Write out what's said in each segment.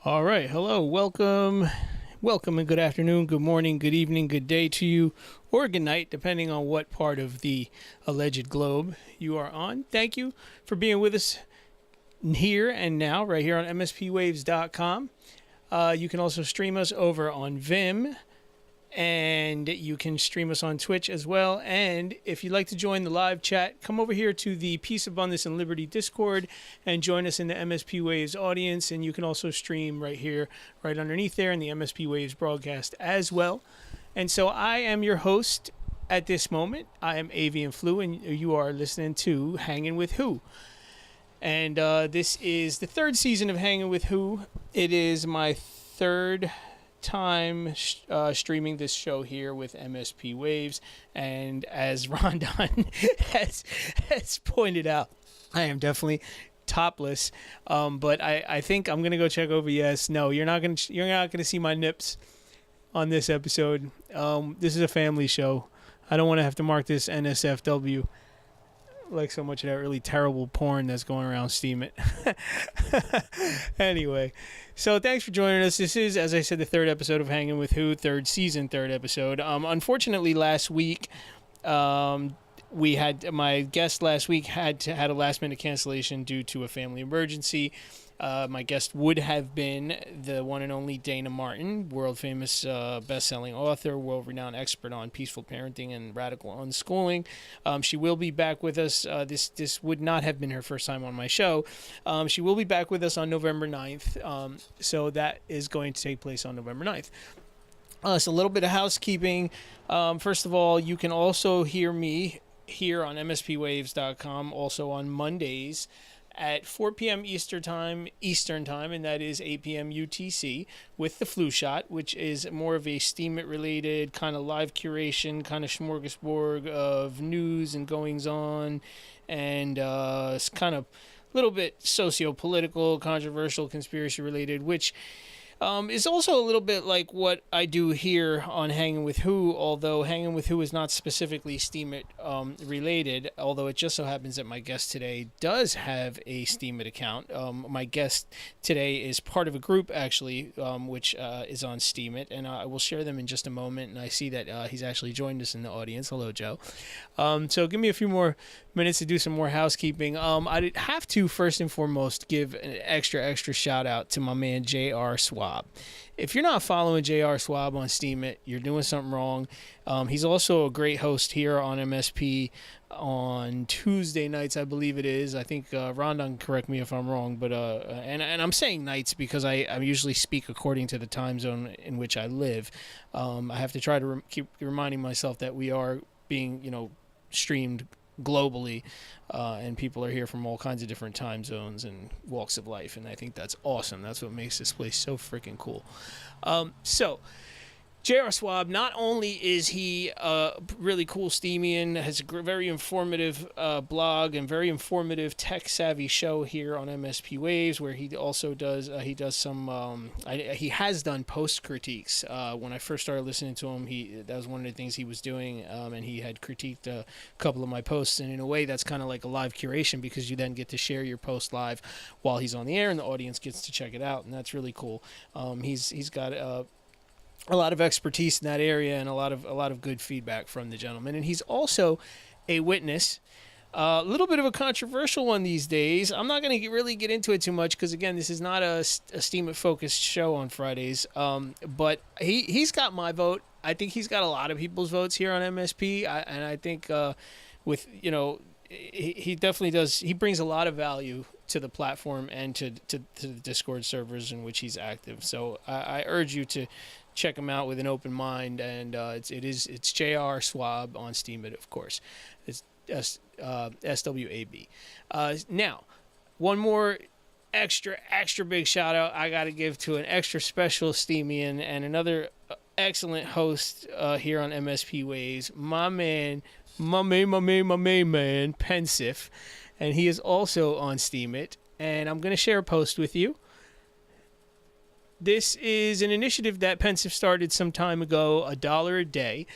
All right. Hello. Welcome. Welcome and good afternoon, good morning, good evening, good day to you, or good night, depending on what part of the alleged globe you are on. Thank you for being with us here and now, right here on mspwaves.com. You can also stream us over on Vim, and you can stream us on Twitch as well. And if you'd like to join the live chat, come over here to the Peace, Abundance, and Liberty Discord and join us in the MSP Waves audience. And you can also stream right here, right underneath there in the MSP Waves broadcast as well. And so I am your host at this moment. I am Avian Flu, and you are listening to Hangin' with Who. And this is the third season of Hangin' with Who. It is my third time streaming this show here with MSP Waves, and as Rondon has pointed out, I am definitely topless, but I think I'm gonna go check over. Yes, no, you're not gonna see my nips on this episode. This is a family show. I don't want to have to mark this NSFW like so much of that really terrible porn that's going around Steam It. Anyway, so thanks for joining us. This is, as I said, the third episode of Hangin' with Who, third season, third episode. Unfortunately, last week, we had my guest last week had a last minute cancellation due to a family emergency. My guest would have been the one and only Dana Martin, world famous best-selling author, world-renowned expert on peaceful parenting and radical unschooling. She will be back with us. This would not have been her first time on my show. She will be back with us on November 9th. So that is going to take place on November 9th. So a little bit of housekeeping. First of all, you can also hear me here on mspwaves.com, also on Mondays at 4 p.m. Eastern time, and that is 8 p.m. UTC, with the Flu Shot, which is more of a Steam It related kind of live curation, kind of smorgasbord of news and goings on, and it's kind of a little bit socio-political, controversial, conspiracy related, which is also a little bit like what I do here on Hangin' with Who, although Hangin' with Who is not specifically Steam It related, although it just so happens that my guest today does have a Steam It account. My guest today is part of a group, actually, which is on Steam It, and I will share them in just a moment, and I see that he's actually joined us in the audience. Hello, Joe. So give me a few more minutes to do some more housekeeping. I have to, first and foremost, give an extra shout out to my man J.R. Swab. If you're not following J.R. Swab on Steam It, you're doing something wrong. He's also a great host here on MSP on Tuesday nights, I believe it is. I think Rondon, correct me if I'm wrong, but and I'm saying nights because I usually speak according to the time zone in which I live. I have to try to keep reminding myself that we are being, streamed globally, and people are here from all kinds of different time zones and walks of life, and I think that's awesome. That's what makes this place so freaking cool. So J.R. Swab, not only is he a really cool Steamian, has a very informative blog and very informative tech-savvy show here on MSP Waves, where he also does he has done post critiques. When I first started listening to him, that was one of the things he was doing, and he had critiqued a couple of my posts, and in a way that's kind of like a live curation because you then get to share your post live while he's on the air, and the audience gets to check it out, and that's really cool. He's got a lot of expertise in that area and a lot of good feedback from the gentleman. And he's also a witness, a little bit of a controversial one these days. I'm not going to really get into it too much because, again, this is not a Steam It-focused show on Fridays. But he's got my vote. I think he's got a lot of people's votes here on MSP. And I think he definitely does. He brings a lot of value to the platform and to the Discord servers in which he's active. So I urge you to check him out with an open mind, and it's J.R. Swab on Steam It, of course. It's SWAB. Now, one more extra big shout out I got to give to an extra special Steamian and another excellent host here on MSP Waves, my man, Pensif, and he is also on Steam It, and I'm going to share a post with you. This is an initiative that Pensive started some time ago, $1 a day.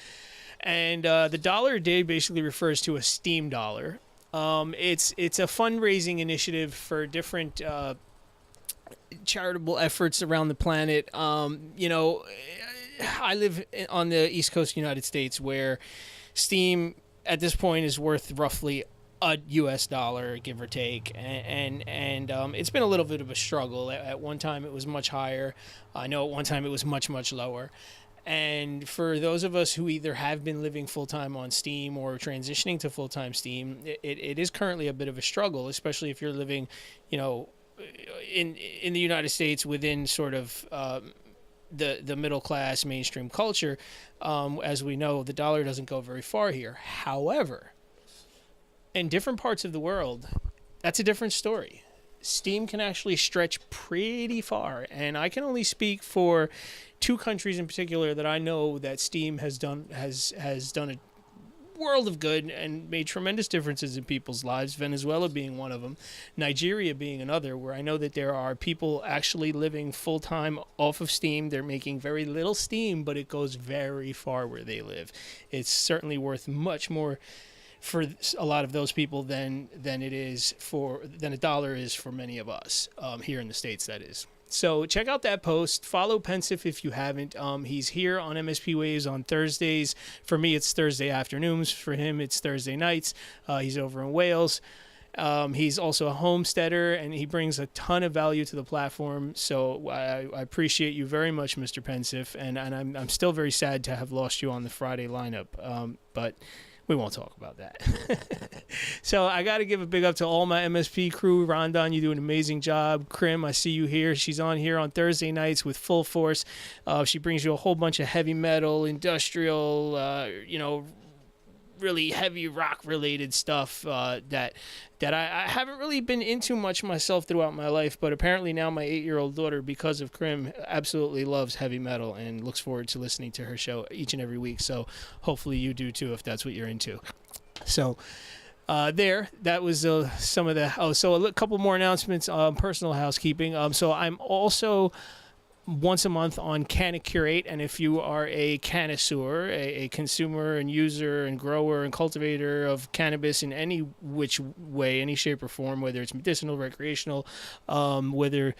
And the dollar a day basically refers to a Steam dollar. It's a fundraising initiative for different charitable efforts around the planet. I live on the East Coast of the United States, where Steam at this point is worth roughly a US dollar, give or take, and it's been a little bit of a struggle. At one time it was much higher. I know at one time it was much lower. And for those of us who either have been living full-time on Steam or transitioning to full-time Steam, it is currently a bit of a struggle, especially if you're living, in the United States within sort of the middle class mainstream culture. As we know, the dollar doesn't go very far here. However, in different parts of the world, that's a different story. Steam can actually stretch pretty far, and I can only speak for two countries in particular that I know that Steam has done a world of good and made tremendous differences in people's lives. Venezuela being one of them, Nigeria being another, where I know that there are people actually living full-time off of Steam. They're making very little Steam, but it goes very far where they live. It's certainly worth much more for a lot of those people than a dollar is for many of us here in the States, that is. So check out that post. Follow Pensive if you haven't. He's here on MSP Waves on Thursdays. For me, it's Thursday afternoons. For him, it's Thursday nights. He's over in Wales. He's also a homesteader, and he brings a ton of value to the platform. So I appreciate you very much, Mr. Pensive, and I'm still very sad to have lost you on the Friday lineup. But we won't talk about that. So I got to give a big up to all my MSP crew. Rondon, you do an amazing job. Krim, I see you here. She's on here on Thursday nights with full force. She brings you a whole bunch of heavy metal, industrial, really heavy rock related stuff that I haven't really been into much myself throughout my life, but apparently now my 8-year-old daughter, because of Krim, absolutely loves heavy metal and looks forward to listening to her show each and every week. So hopefully you do too, if that's what you're into. So that was some of the so a couple more announcements, personal housekeeping. So I'm also once a month on Canna Curate, and if you are a connoisseur, a consumer and user and grower and cultivator of cannabis in any which way, any shape or form, whether it's medicinal, recreational, whether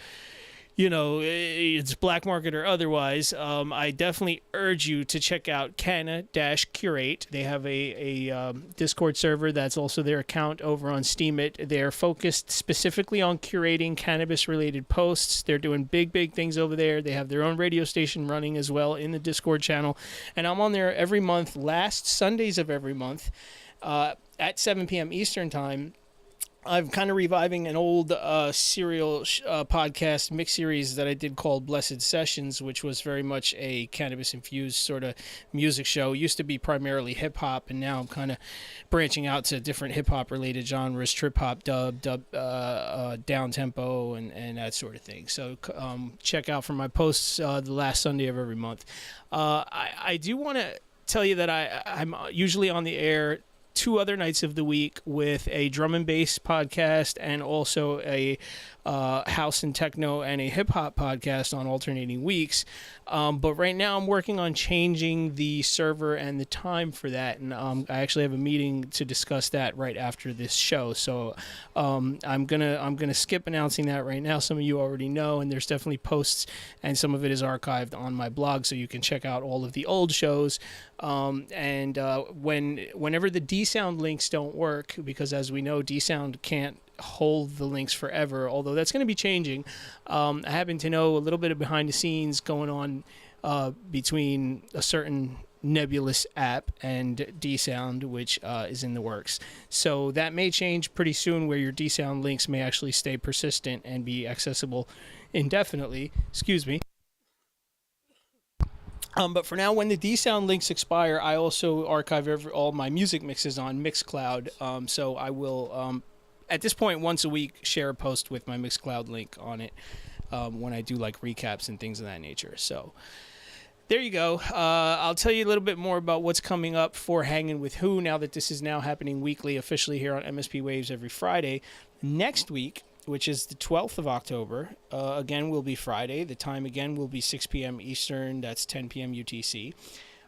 it's black market or otherwise, I definitely urge you to check out Canna-Curate. They have a Discord server that's also their account over on Steemit. They're focused specifically on curating cannabis-related posts. They're doing big things over there. They have their own radio station running as well in the Discord channel. And I'm on there every month, last Sundays of every month, at 7 p.m. Eastern Time. I'm kind of reviving an old serial podcast mix series that I did called Blessed Sessions, which was very much a cannabis-infused sort of music show. It used to be primarily hip-hop, and now I'm kind of branching out to different hip-hop related genres, trip-hop, dub, down-tempo, and that sort of thing. So check out for my posts the last Sunday of every month. I do want to tell you that I'm usually on the air 2 other nights of the week with a drum and bass podcast and also a house and techno and a hip hop podcast on alternating weeks. But right now I'm working on changing the server and the time for that, and I actually have a meeting to discuss that right after this show. So I'm gonna skip announcing that right now. Some of you already know, and there's definitely posts, and some of it is archived on my blog, so you can check out all of the old shows. Whenever the D-Sound links don't work, because as we know, D-Sound can't hold the links forever, although that's going to be changing. I happen to know a little bit of behind the scenes going on between a certain nebulous app and D-Sound, which is in the works. So that may change pretty soon, where your D-Sound links may actually stay persistent and be accessible indefinitely. Excuse me. But for now, when the D-Sound links expire, I also archive all my music mixes on Mixcloud. So I will, at this point, once a week, share a post with my Mixcloud link on it when I do like recaps and things of that nature. So there you go. I'll tell you a little bit more about what's coming up for Hangin' with Who now that this is now happening weekly officially here on MSP Waves every Friday. Next week, which is the 12th of October, again will be Friday. The time again will be 6 p.m. Eastern. That's 10 p.m. UTC.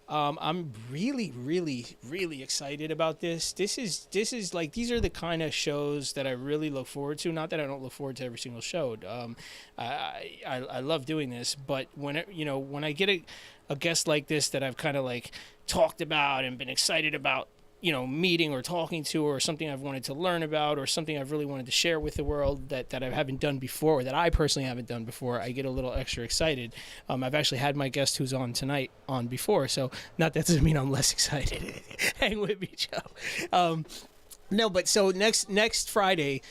I'm really, really, really excited about this. This is like these are the kind of shows that I really look forward to. Not that I don't look forward to every single show. I love doing this, but when I get a guest like this that I've kind of like talked about and been excited about, meeting or talking to, or something I've wanted to learn about, or something I've really wanted to share with the world that I haven't done before, or that I personally haven't done before, I get a little extra excited. I've actually had my guest who's on tonight on before, so not that doesn't mean I'm less excited. Hang with me, Joe. No, but so next Friday,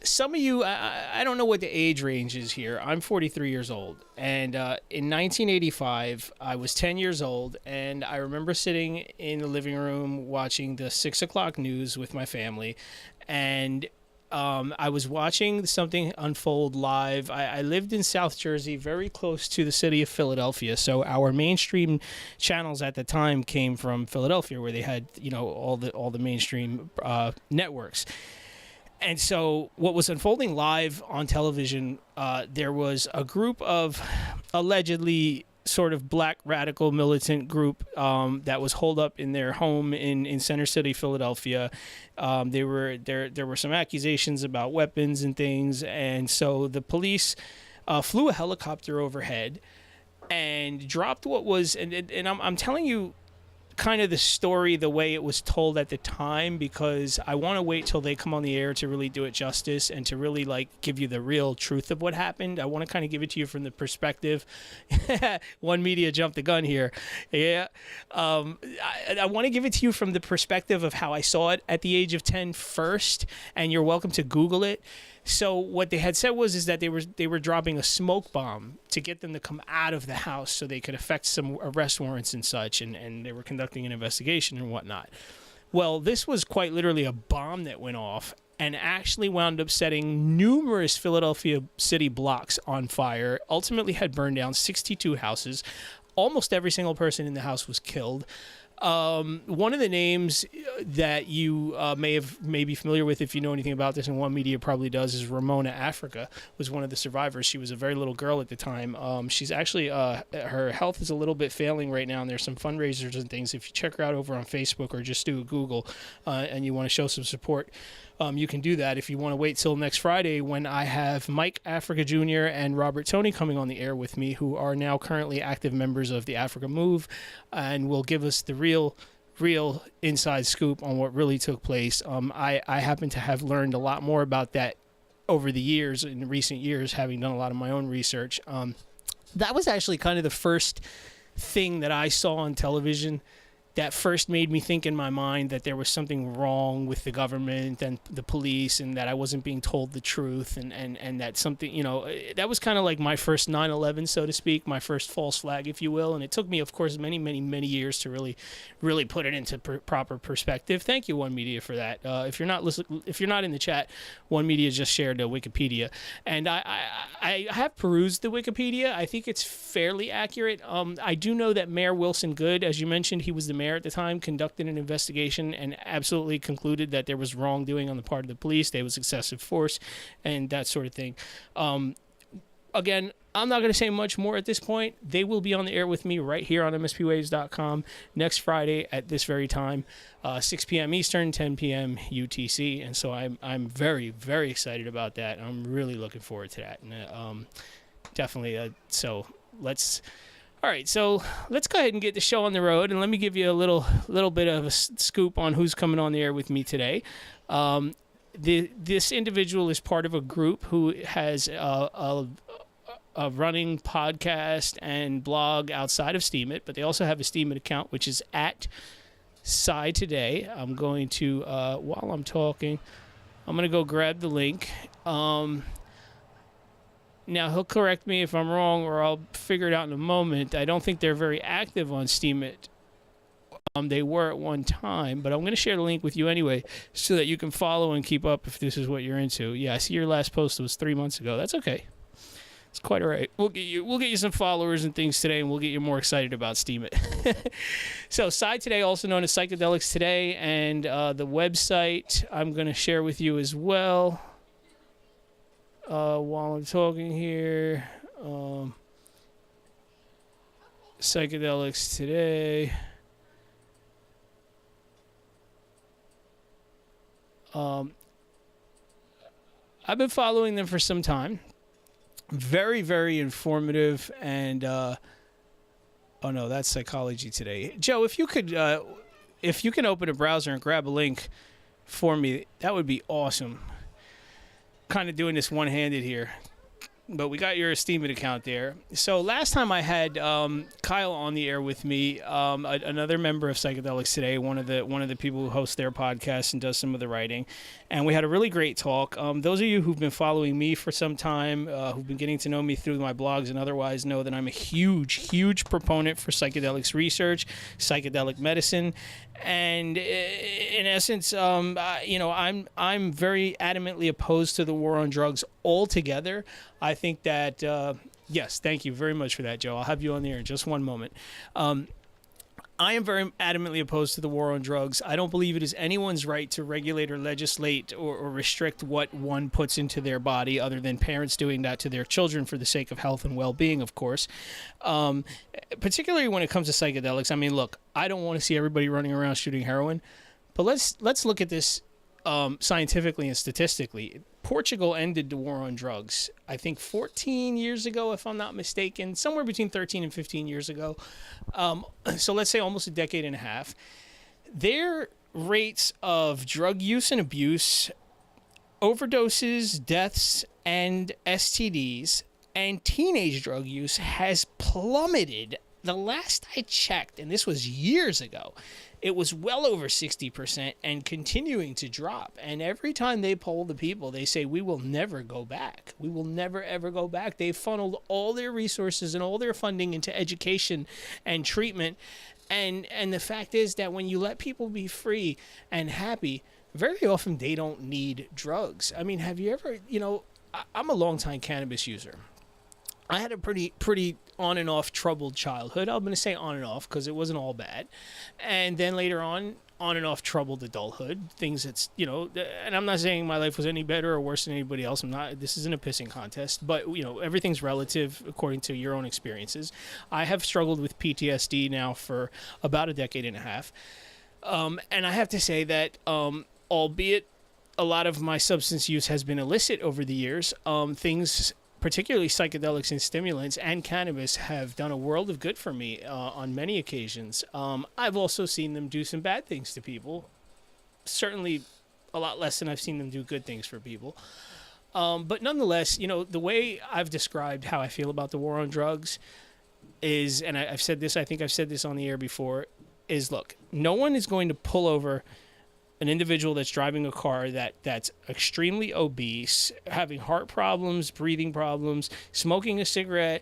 some of you, I don't know what the age range is here. I'm 43 years old. And in 1985, I was 10 years old. And I remember sitting in the living room watching the 6 o'clock news with my family. And I was watching something unfold live. I lived in South Jersey, very close to the city of Philadelphia. So our mainstream channels at the time came from Philadelphia, where they had, all the mainstream networks. And so what was unfolding live on television, there was a group of allegedly sort of black radical militant group that was holed up in their home in Center City, Philadelphia. There were some accusations about weapons and things. And so the police flew a helicopter overhead and dropped what was, and I'm telling you, kind of the story the way it was told at the time, because I want to wait till they come on the air to really do it justice and to really like give you the real truth of what happened. I want to kind of give it to you from the perspective. One Media jumped the gun here. Yeah. I want to give it to you from the perspective of how I saw it at the age of 10 first, and you're welcome to Google it. So what they had said is that they were dropping a smoke bomb to get them to come out of the house so they could effect some arrest warrants and such, and they were conducting an investigation and whatnot. Well, this was quite literally a bomb that went off and actually wound up setting numerous Philadelphia city blocks on fire, ultimately had burned down 62 houses. Almost every single person in the house was killed. One of the names that you may be familiar with, if you know anything about this, and One Media probably does, is Ramona Africa, was one of the survivors. She was a very little girl at the time. She's actually, her health is a little bit failing right now, and there's some fundraisers and things. If you check her out over on Facebook or just do a Google and you want to show some support, you can do that. If you want to wait till next Friday, when I have Mike Africa Jr. and Robert Tony coming on the air with me, who are now currently active members of the Africa Move, and will give us the real inside scoop on what really took place. I happen to have learned a lot more about that over the years, in recent years, having done a lot of my own research. That was actually kind of the first thing that I saw on television that first made me think in my mind that there was something wrong with the government and the police, and that I wasn't being told the truth, and that something, that was kind of like my first 9/11, so to speak, my first false flag, if you will. And it took me, of course, many, many, many years to really put it into proper perspective. Thank you, One Media, for that. If you're not in the chat, One Media just shared a Wikipedia, and I have perused the Wikipedia. I think it's fairly accurate. I do know that Mayor Wilson Goode, as you mentioned, he was the mayor at the time, conducted an investigation and absolutely concluded that there was wrongdoing on the part of the police. There was excessive force and that sort of thing. Again, I'm not going to say much more at this point. They will be on the air with me right here on mspwaves.com next Friday at this very time, 6 p.m. Eastern, 10 p.m. UTC. And so I'm very, very excited about that. I'm really looking forward to that. And definitely, all right, so let's go ahead and get the show on the road, and let me give you a little bit of a scoop on who's coming on the air with me today. This individual is part of a group who has a running podcast and blog outside of Steemit, but they also have a Steemit account, which is at Psy Today. I'm going to, while I'm talking, I'm going to go grab the link. Now, he'll correct me if I'm wrong, or I'll figure it out in a moment. I don't think they're very active on Steemit. They were at one time, but I'm going to share the link with you anyway so that you can follow and keep up if this is what you're into. Yeah, I see your last post was 3 months ago. That's okay. It's quite all right. We'll get you some followers and things today, and we'll get you more excited about Steemit. So, Psy Today, also known as Psychedelics Today, and the website I'm going to share with you as well. While I'm talking here, Psychedelics Today. I've been following them for some time. Very, very informative. And oh no, that's Psychology Today. Joe, if you can open a browser and grab a link for me, that would be awesome. Kind of doing this one-handed here. But we got your Esteemit account there. So last time I had Kyle on the air with me, another member of Psychedelics Today, one of the people who hosts their podcast and does some of the writing, and we had a really great talk. Those of you who've been following me for some time, who've been getting to know me through my blogs and otherwise, know that I'm a huge proponent for psychedelics research, psychedelic medicine, and in essence, I'm very adamantly opposed to the war on drugs altogether. I think that, yes, thank you very much for that, Joe. I'll have you on the air in just one moment. I am very adamantly opposed to the war on drugs. I don't believe it is anyone's right to regulate or legislate or restrict what one puts into their body, other than parents doing that to their children for the sake of health and well-being, of course. Particularly when it comes to psychedelics. I mean, look, I don't want to see everybody running around shooting heroin, but let's look at this scientifically and statistically. Portugal ended the war on drugs, I think 14 years ago, if I'm not mistaken, somewhere between 13 and 15 years ago. So let's say almost a decade and a half. Their rates of drug use and abuse, overdoses, deaths, and STDs, and teenage drug use has plummeted. The last I checked, and this was years ago, it was well over 60% and continuing to drop. And every time they poll the people, they say, we will never go back. We will never, ever go back. They've funneled all their resources and all their funding into education and treatment. And the fact is that when you let people be free and happy, very often they don't need drugs. I mean, have you ever, I'm a longtime cannabis user. I had a pretty on and off troubled childhood. I'm going to say on and off because it wasn't all bad. And then later on and off troubled adulthood. Things that's, and I'm not saying my life was any better or worse than anybody else. This isn't a pissing contest, but, everything's relative according to your own experiences. I have struggled with PTSD now for about a decade and a half. And I have to say that, albeit a lot of my substance use has been illicit over the years, things, particularly psychedelics and stimulants and cannabis, have done a world of good for me on many occasions. I've also seen them do some bad things to people. Certainly a lot less than I've seen them do good things for people. But nonetheless, the way I've described how I feel about the war on drugs is, and I've said this, I think I've said this on the air before, is look, no one is going to pull over an individual that's driving a car that's extremely obese, having heart problems, breathing problems, smoking a cigarette,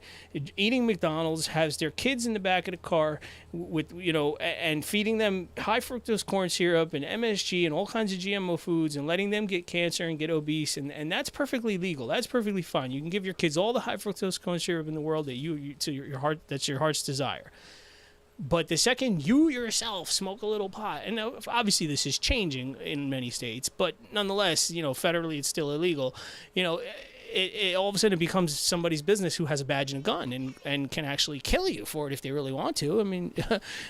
eating McDonald's, has their kids in the back of the car with, and feeding them high fructose corn syrup and MSG and all kinds of GMO foods and letting them get cancer and get obese. And that's perfectly legal. That's perfectly fine. You can give your kids all the high fructose corn syrup in the world that to your heart, that's your heart's desire. But the second you yourself smoke a little pot, and obviously this is changing in many states, but nonetheless, federally it's still illegal. It all of a sudden it becomes somebody's business who has a badge and a gun and can actually kill you for it if they really want to. I mean,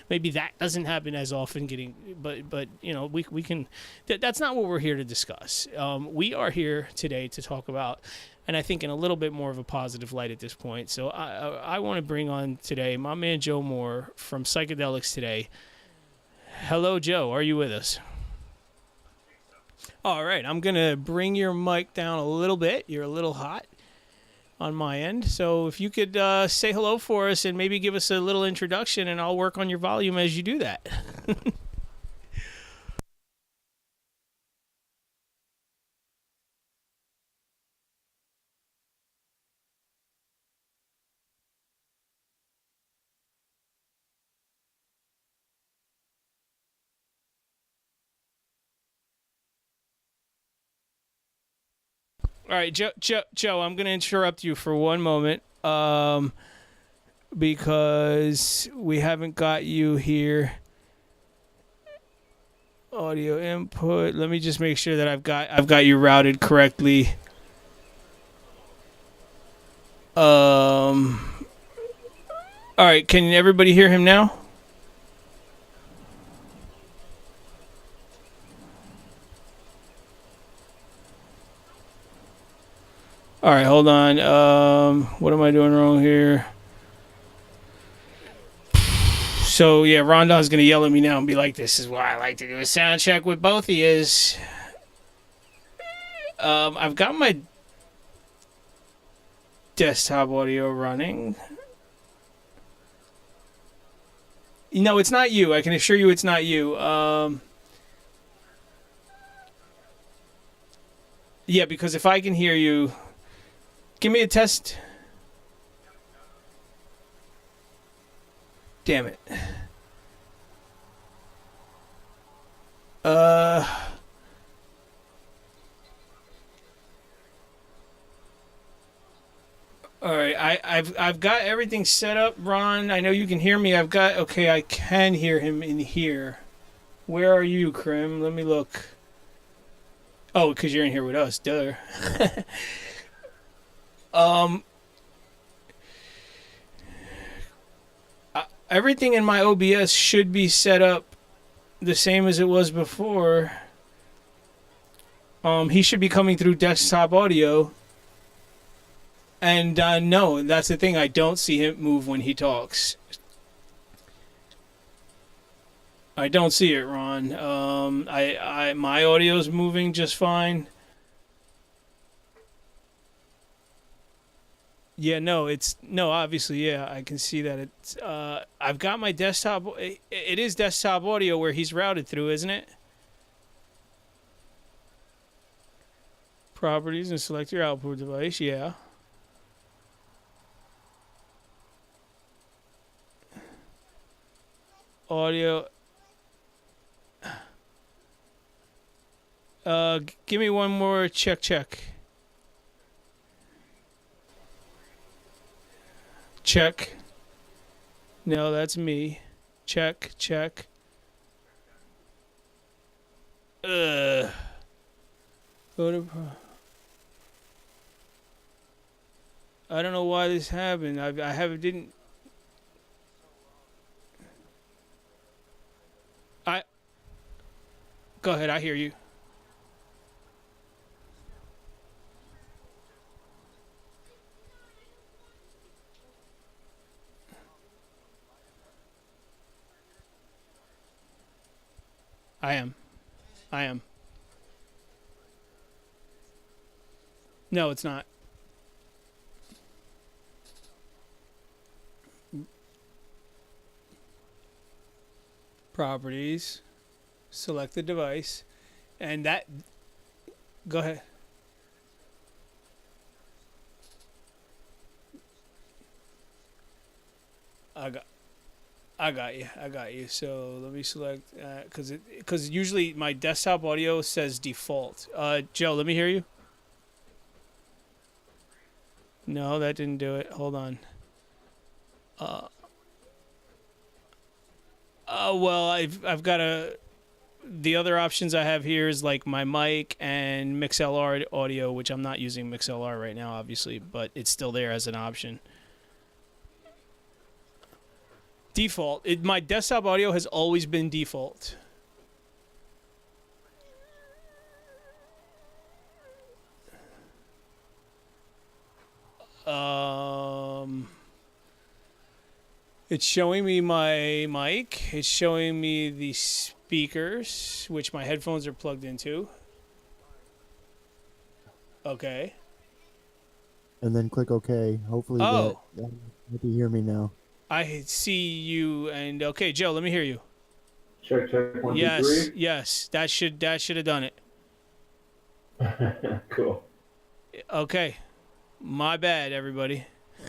maybe that doesn't happen as often. But we can. That's not what we're here to discuss. We are here today to talk about, and I think in a little bit more of a positive light at this point. So I want to bring on today my man Joe Moore from Psychedelics Today. Hello, Joe. Are you with us? All right. I'm going to bring your mic down a little bit. You're a little hot on my end. So if you could say hello for us and maybe give us a little introduction, and I'll work on your volume as you do that. All right, Joe, I'm going to interrupt you for one moment because we haven't got you here. Audio input. Let me just make sure that I've got you routed correctly. All right, can everybody hear him now? All right, hold on. What am I doing wrong here? So yeah, Rondon's gonna yell at me now and be like, "This is why I like to do a sound check with both of yous." I've got my desktop audio running. No, it's not you. I can assure you, it's not you. Yeah, because if I can hear you, give me a test. Damn it. Uh. All right, I've got everything set up, Ron. I know you can hear me. Okay. I can hear him in here. Where are you, Krim? Let me look. Oh, because you're in here with us, duh. um, Everything in my OBS should be set up the same as it was before. He should be coming through desktop audio. And no, that's the thing. I don't see him move when he talks. I don't see it, Ron. My audio's moving just fine. Yeah, no, obviously, yeah, I can see that it's. I've got my desktop. It is desktop audio where he's routed through, isn't it? Properties and select your output device. Yeah. Audio. Give me one more check. Check. No, that's me. Check. Ugh. Go to. I don't know why this happened. I have didn't. I. Go ahead. I hear you. I am. No, it's not. Properties. Select the device. And that. Go ahead. I got. I got you. So let me select because usually my desktop audio says default. Joe, let me hear you. No, that didn't do it. Hold on. Uh, well, I've got a. The other options I have here is like my mic and MixLR audio, which I'm not using MixLR right now, obviously, but it's still there as an option. Default. My desktop audio has always been default. It's showing me my mic. It's showing me the speakers, which my headphones are plugged into. Okay. And then click OK. Hopefully Oh, you can hear me now. I see you. And okay, Joe, let me hear you. Check, 1, 2, 3. Yes. That should have done it. Cool. Okay. My bad, everybody.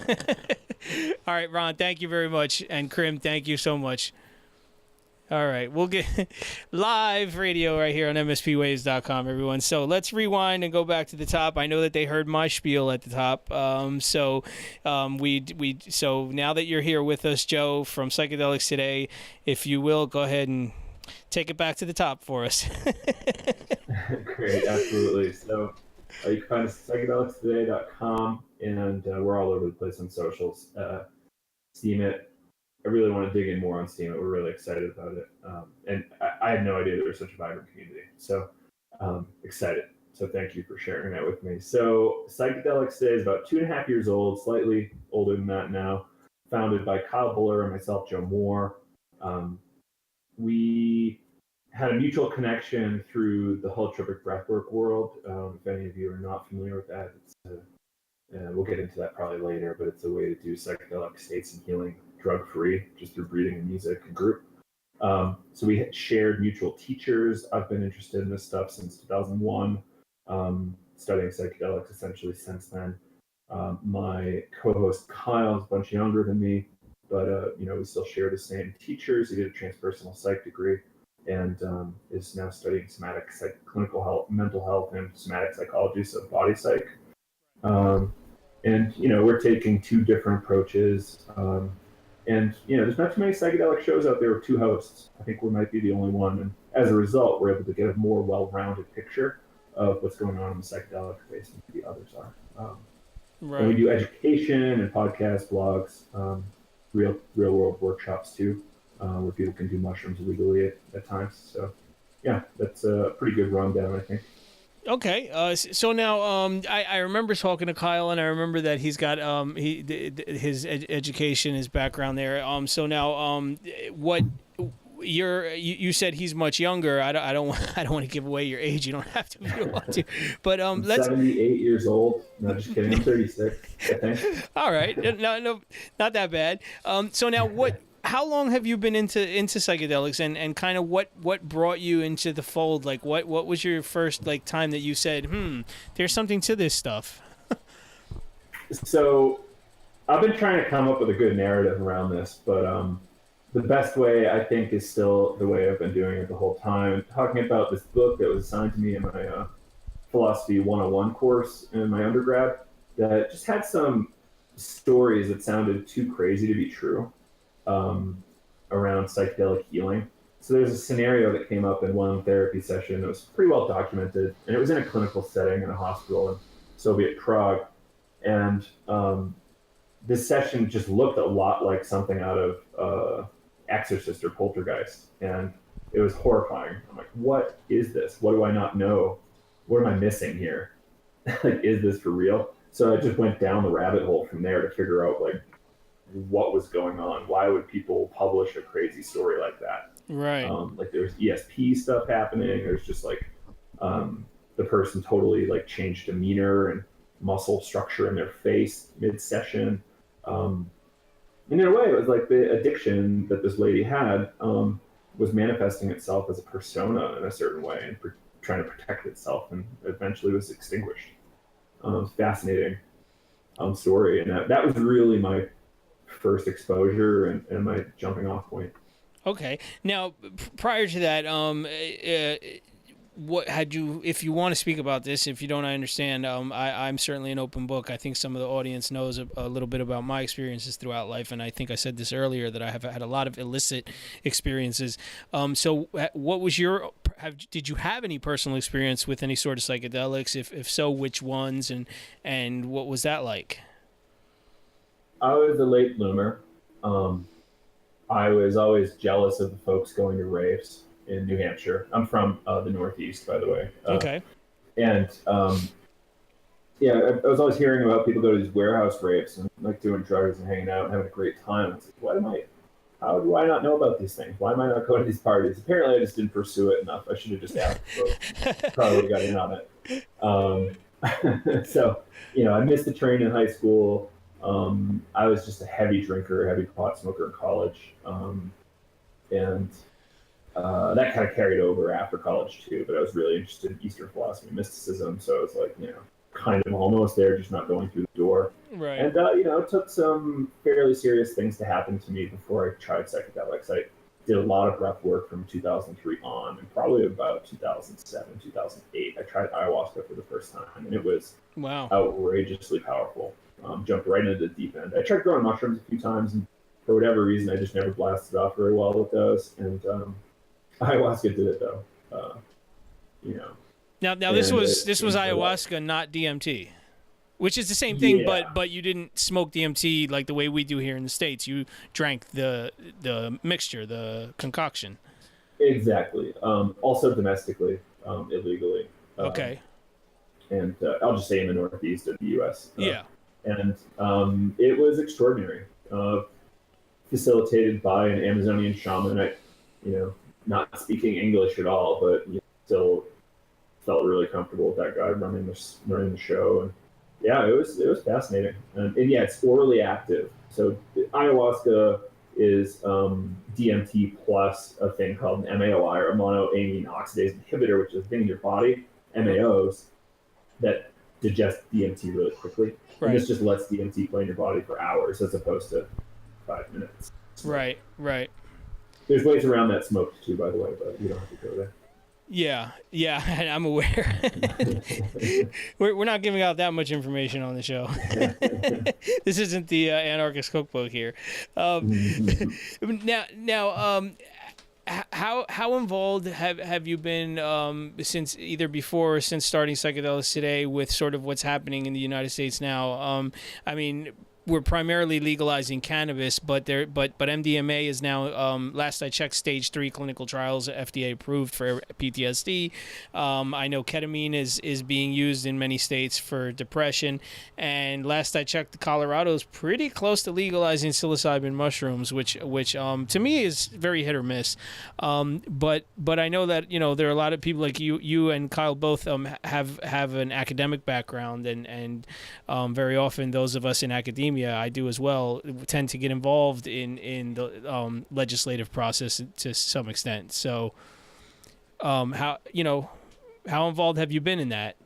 All right, Ron, thank you very much. And Krim, thank you so much. All right, we'll get live radio right here on mspwaves.com, everyone. So let's rewind and go back to the top. I know that they heard my spiel at the top. So now that you're here with us, Joe, from Psychedelics Today, if you will, go ahead and take it back to the top for us. Great, absolutely. So you can find us at psychedelicstoday.com, and we're all over the place on socials. Steam it. I really want to dig in more on Steam it. We're really excited about it. And I had no idea there was such a vibrant community. So excited. So thank you for sharing that with me. So Psychedelics today is about 2.5 years old, slightly older than that now. Founded by Kyle Buller and myself, Joe Moore. Um, we had a mutual connection through the holotropic breathwork world. If any of you are not familiar with that, we'll get into that probably later, but it's a way to do psychedelic states and healing drug-free, just through breathing and music and group. So we had shared mutual teachers. I've been interested in this stuff since 2001, studying psychedelics essentially since then. My co-host Kyle is a bunch younger than me, but we still share the same teachers. He did a transpersonal psych degree and is now studying somatic clinical health, mental health, and somatic psychology, so body psych. And we're taking two different approaches. And there's not too many psychedelic shows out there with two hosts. I think we might be the only one. And as a result, we're able to get a more well-rounded picture of what's going on in the psychedelic space than the others are. Right. And we do education and podcasts, blogs, real world workshops too, where people can do mushrooms legally at times. So yeah, that's a pretty good rundown, I think. Okay, so now I remember talking to Kyle, and I remember that he's got his education, his background there. So now what you said he's much younger. I don't want to give away your age. You don't have to if you don't want to. But I'm let's 78 years old. No, just kidding. I'm 36. I think. All right, no, not that bad. So now what? How long have you been into psychedelics, and kind of what brought you into the fold? Like what was your first time that you said, there's something to this stuff? So I've been trying to come up with a good narrative around this, but the best way I think is still the way I've been doing it the whole time. Talking about this book that was assigned to me in my philosophy 101 course in my undergrad that just had some stories that sounded too crazy to be true. Around psychedelic healing. So there's a scenario that came up in one therapy session that was pretty well documented, and it was in a clinical setting in a hospital in Soviet Prague. And this session just looked a lot like something out of Exorcist or Poltergeist, and it was horrifying. I'm like, what is this? What do I not know? What am I missing here? Is this for real? So I just went down the rabbit hole from there to figure out what was going on. Why would people publish a crazy story like that? Right. There's ESP stuff happening. There's just the person totally changed demeanor and muscle structure in their face mid-session. And in a way, it was like the addiction that this lady had was manifesting itself as a persona in a certain way and trying to protect itself, and eventually was extinguished. Fascinating story, and that was really my first exposure and my jumping off point. Okay. Now, prior to that, what had you? If you want to speak about this, if you don't, I understand. I'm certainly an open book. I think some of the audience knows a little bit about my experiences throughout life, and I think I said this earlier that I have had a lot of illicit experiences. So, what was your? Did you have any personal experience with any sort of psychedelics? If so, which ones, and what was that like? I was a late bloomer. I was always jealous of the folks going to raves in New Hampshire. I'm from the Northeast, by the way. Okay. And I was always hearing about people go to these warehouse raves and doing drugs and hanging out and having a great time. It's how do I not know about these things? Why am I not going to these parties? Apparently I just didn't pursue it enough. I should have just asked. Probably got in on it. So, I missed the train in high school. I was just a heavy drinker, heavy pot smoker in college. And that kind of carried over after college too, but I was really interested in Eastern philosophy and mysticism. So it was kind of almost there, just not going through the door. Right. And, it took some fairly serious things to happen to me before I tried psychedelics. I did a lot of breath work from 2003 on, and probably about 2007, 2008, I tried ayahuasca for the first time, and it was outrageously powerful. Jumped right into the deep end. I tried growing mushrooms a few times, and for whatever reason, I just never blasted off very well with those. And ayahuasca did it though. Now this was ayahuasca, not DMT, which is the same thing, Yeah. but you didn't smoke DMT like the way we do here in the States. You drank the mixture, the concoction. Exactly. Also domestically, illegally. Okay. and I'll just say in the northeast of the U.S. Yeah. And it was extraordinary, facilitated by an Amazonian shaman. Not speaking English at all, but still felt really comfortable with that guy running the show. And yeah, it was fascinating. And yeah, it's orally active. So ayahuasca is DMT plus a thing called an MAOI, or a monoamine oxidase inhibitor, which is a thing in your body, MAOs, that digest DMT really quickly. Right. And this just lets DMT play in your body for hours as opposed to 5 minutes. Right. There's ways around that smoke too, by the way, but you don't have to go there. Yeah, and I'm aware. We're not giving out that much information on the show. This isn't the Anarchist Cookbook here. Now, how involved have you been since either before or since starting Psychedelics Today with sort of what's happening in the United States now? I mean, we're primarily legalizing cannabis, but MDMA is now, last I checked, stage 3 clinical trials, FDA approved for PTSD. I know ketamine is being used in many states for depression, and last I checked, Colorado is pretty close to legalizing psilocybin mushrooms, which to me is very hit or miss. But I know that there are a lot of people like you and Kyle both have an academic background, and very often those of us in academia, I do as well, tend to get involved in the legislative process to some extent. So, how involved have you been in that?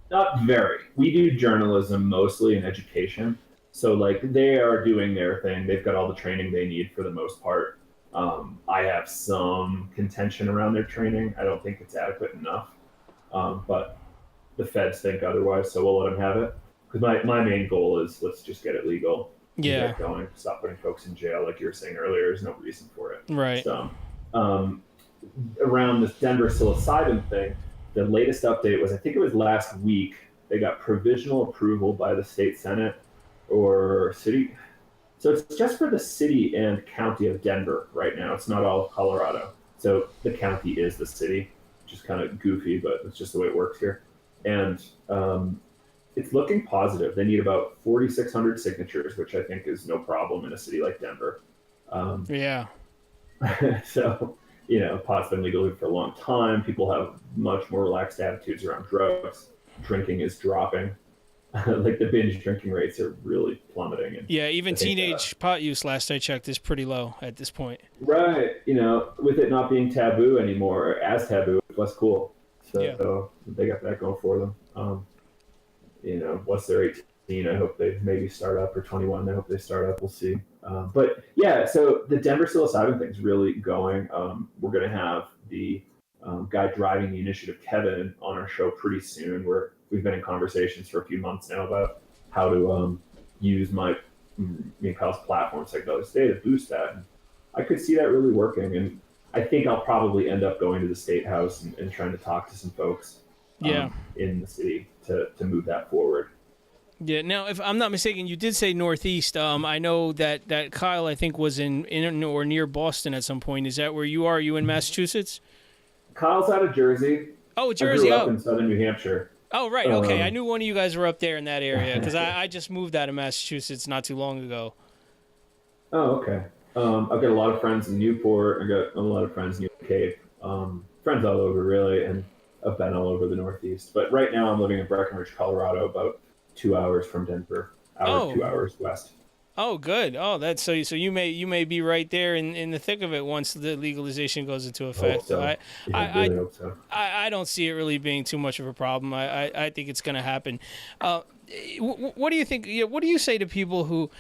Not very. We do journalism mostly in education, so like they are doing their thing. They've got all the training they need for the most part. I have some contention around their training. I don't think it's adequate enough, but the feds think otherwise, so we'll let them have it. Because my main goal is let's just get it legal. Yeah. Get going. Stop putting folks in jail, like you were saying earlier. There's no reason for it. Right. So, around this Denver psilocybin thing, the latest update was, I think it was last week, they got provisional approval by the state senate or city. So it's just for the city and county of Denver right now. It's not all of Colorado. So the county is the city, which is kind of goofy, but it's just the way it works here. And it's looking positive. They need about 4,600 signatures, which I think is no problem in a city like Denver. Yeah. So, pot's been legal for a long time. People have much more relaxed attitudes around drugs. Drinking is dropping. Like the binge drinking rates are really plummeting. And yeah, even teenage pot use, last I checked, is pretty low at this point. Right. With it not being taboo anymore, or as taboo, it's less cool. So they got that going for them. Once they're 18, I hope they maybe start up, or 21, I hope they start up. We'll see. But yeah, so the Denver psilocybin thing's really going. We're going to have the guy driving the initiative, Kevin, on our show pretty soon. We've been in conversations for a few months now about how to use me and Kyle's platform, Psychedelics Today, to boost that. And I could see that really working, and I think I'll probably end up going to the State House and trying to talk to some folks in the city to move that forward. Yeah. Now, if I'm not mistaken, you did say Northeast. I know that Kyle, I think, was in or near Boston at some point. Is that where you are? Are you in Massachusetts? Kyle's out of Jersey. Oh, Jersey. I grew up in southern New Hampshire. Oh, right. Okay. I knew one of you guys were up there in that area because I just moved out of Massachusetts not too long ago. Oh, okay. I've got a lot of friends in Newport. I got a lot of friends in New Cape. Friends all over, really, and I've been all over the Northeast. But right now I'm living in Breckenridge, Colorado, about 2 hours from Denver, 2 hours west. Oh, good. Oh, that's so you may be right there in the thick of it once the legalization goes into effect. I hope so. I don't see it really being too much of a problem. I think it's going to happen. What do you think? What do you say to people who,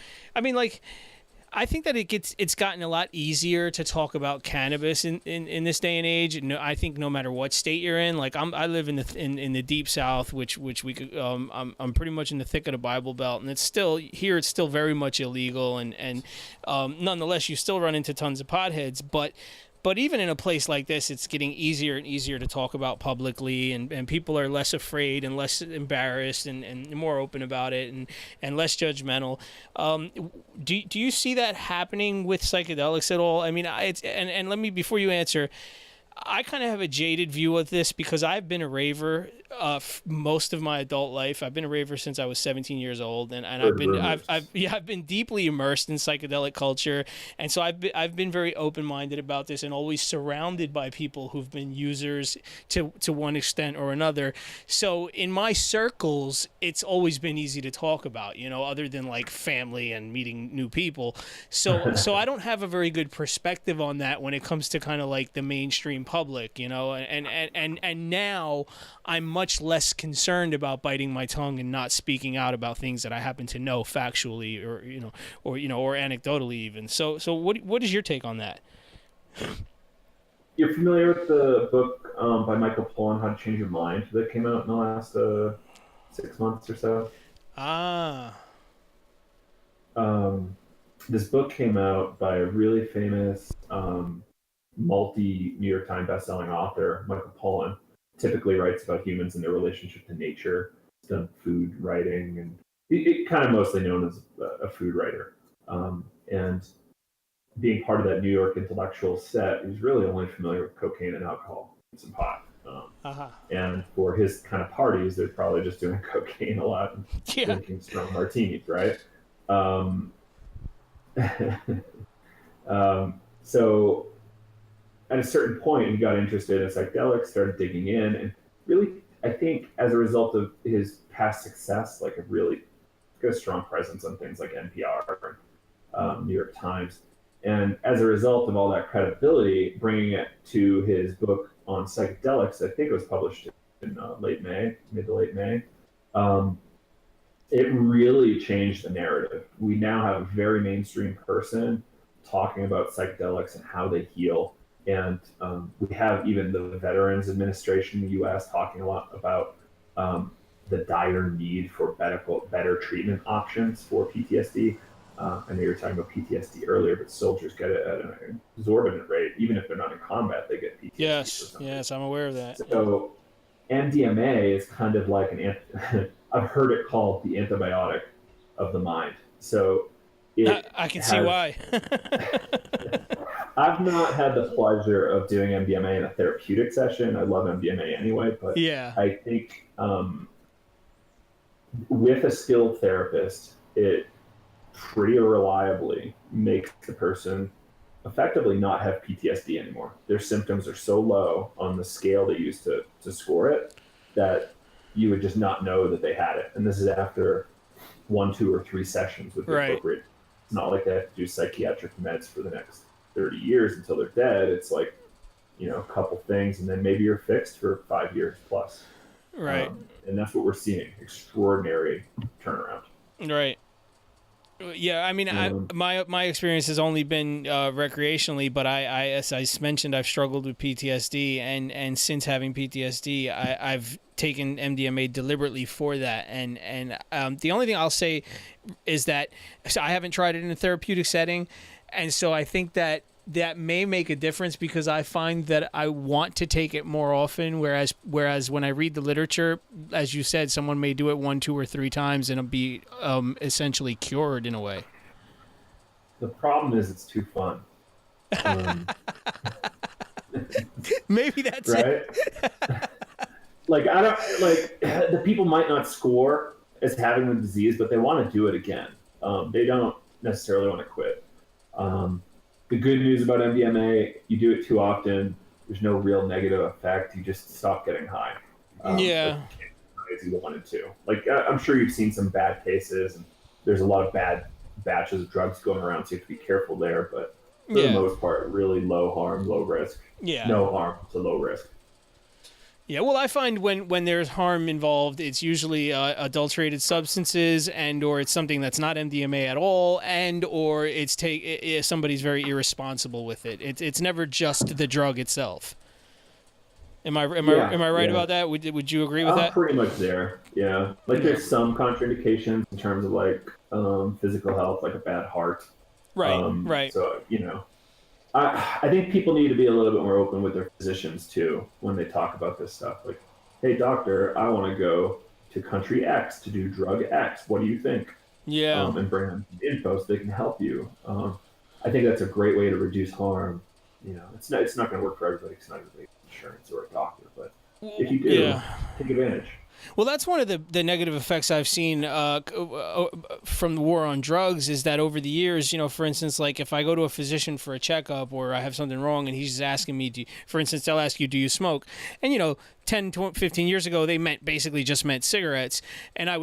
I think that it's gotten a lot easier to talk about cannabis in this day and age. No, I think no matter what state you're in, like I live in the deep South, which we could, I'm pretty much in the thick of the Bible Belt, and it's still very much illegal, and nonetheless you still run into tons of potheads, But even in a place like this, it's getting easier and easier to talk about publicly, and people are less afraid and less embarrassed and more open about it and less judgmental. Do you see that happening with psychedelics at all? I mean, and let me, before you answer, I kind of have a jaded view of this because I've been a raver most of my adult life. I've been a raver since I was 17 years old, and Heard rumors. I've been deeply immersed in psychedelic culture, and so I've been very open minded about this, and always surrounded by people who've been users to one extent or another. So in my circles, it's always been easy to talk about, other than like family and meeting new people. So I don't have a very good perspective on that when it comes to kind of like the mainstream public, and now I'm much less concerned about biting my tongue and not speaking out about things that I happen to know factually or anecdotally even. So what is your take on that? You're familiar with the book by Michael Pollan, How to Change Your Mind, that came out in the last 6 months or so? Ah. This book came out by a really famous multi-New York Times bestselling author, Michael Pollan. Typically writes about humans and their relationship to nature. He's done food writing, and he kind of mostly known as a food writer. And being part of that New York intellectual set, he's really only familiar with cocaine and alcohol and some pot. And for his kind of parties, they're probably just doing cocaine a lot and drinking strong martinis, right? So at a certain point, he got interested in psychedelics, started digging in, and really, I think as a result of his past success, like a really got a strong presence on things like NPR and New York Times. And as a result of all that credibility, bringing it to his book on psychedelics, I think it was published in mid to late May. It really changed the narrative. We now have a very mainstream person talking about psychedelics and how they heal. And we have even the Veterans Administration in the U.S. talking a lot about the dire need for better treatment options for PTSD. I know you were talking about PTSD earlier, but soldiers get it at an exorbitant rate. Even if they're not in combat, they get PTSD. Yes, I'm aware of that. So MDMA is kind of like I've heard it called the antibiotic of the mind. So I can see why. I've not had the pleasure of doing MDMA in a therapeutic session. I love MDMA anyway, but I think with a skilled therapist, it pretty reliably makes the person effectively not have PTSD anymore. Their symptoms are so low on the scale they use to score it that you would just not know that they had it. And this is after 1, 2, or 3 sessions with the appropriate. It's not like they have to do psychiatric meds for the next 30 years until they're dead. It's like, a couple things, and then maybe you're fixed for 5 years plus. Right. And that's what we're seeing. Extraordinary turnaround. Right. Yeah, I mean, my experience has only been recreationally, but as I mentioned, I've struggled with PTSD, and since having PTSD, I've taken MDMA deliberately for that. And the only thing I'll say is that I haven't tried it in a therapeutic setting, and so I think that may make a difference because I find that I want to take it more often, whereas when I read the literature, as you said, someone may do it 1, 2, or 3 times and be essentially cured in a way. The problem is it's too fun. Maybe that's right? Like the people might not score as having the disease, but they want to do it again. They don't necessarily want to quit. The good news about MDMA, you do it too often, there's no real negative effect. You just stop getting high. As you wanted to. Like, I'm sure you've seen some bad cases, and there's a lot of bad batches of drugs going around, so you have to be careful there. But for the most part, really low harm, low risk. Yeah. No harm to low risk. Yeah, well, I find when there's harm involved, it's usually adulterated substances, or it's something that's not MDMA at all, or it's somebody's very irresponsible with it. It's never just the drug itself. Am I right about that? Would you agree with that? I'm pretty much there. Yeah, there's some contraindications in terms of physical health, like a bad heart. Right. So I think people need to be a little bit more open with their physicians too when they talk about this stuff. Like, hey, doctor, I want to go to country X to do drug X. What do you think? Yeah. And bring them info so they can help you. I think that's a great way to reduce harm it's not going to work for everybody. It's not everybody has insurance or a doctor, but if you do, Yeah. take advantage. Well, that's one of the negative effects I've seen from the war on drugs is that over the years, for instance, like if I go to a physician for a checkup or I have something wrong and he's asking me, for instance, they'll ask you, do you smoke? And, 10, 15 years ago, they basically just meant cigarettes. And I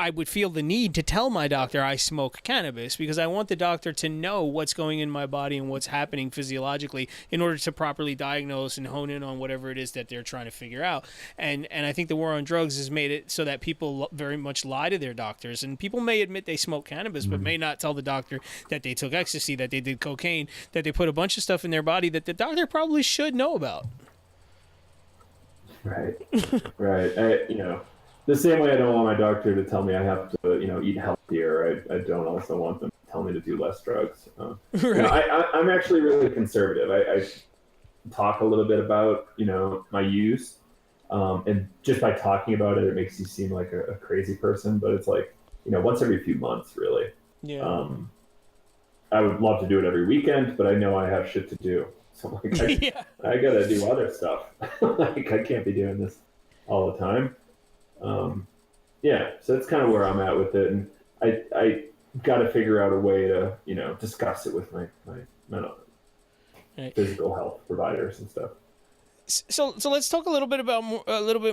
would feel the need to tell my doctor I smoke cannabis because I want the doctor to know what's going in my body and what's happening physiologically in order to properly diagnose and hone in on whatever it is that they're trying to figure out. And I think the war on drugs has made it so that people very much lie to their doctors. And people may admit they smoke cannabis, but may not tell the doctor that they took ecstasy, that they did cocaine, that they put a bunch of stuff in their body that the doctor probably should know about. Right. Right. The same way I don't want my doctor to tell me I have to, eat healthier. I don't also want them to tell me to do less drugs. Right. I'm actually really conservative. I talk a little bit about, my use. And just by talking about it, it makes you seem like a crazy person. But it's like, once every few months, really. Yeah. I would love to do it every weekend, but I know I have shit to do. So like, I got to do other stuff. Like I can't be doing this all the time. So that's kind of where I'm at with it, and I got to figure out a way to discuss it with my mental, physical health providers and stuff. So let's talk a little bit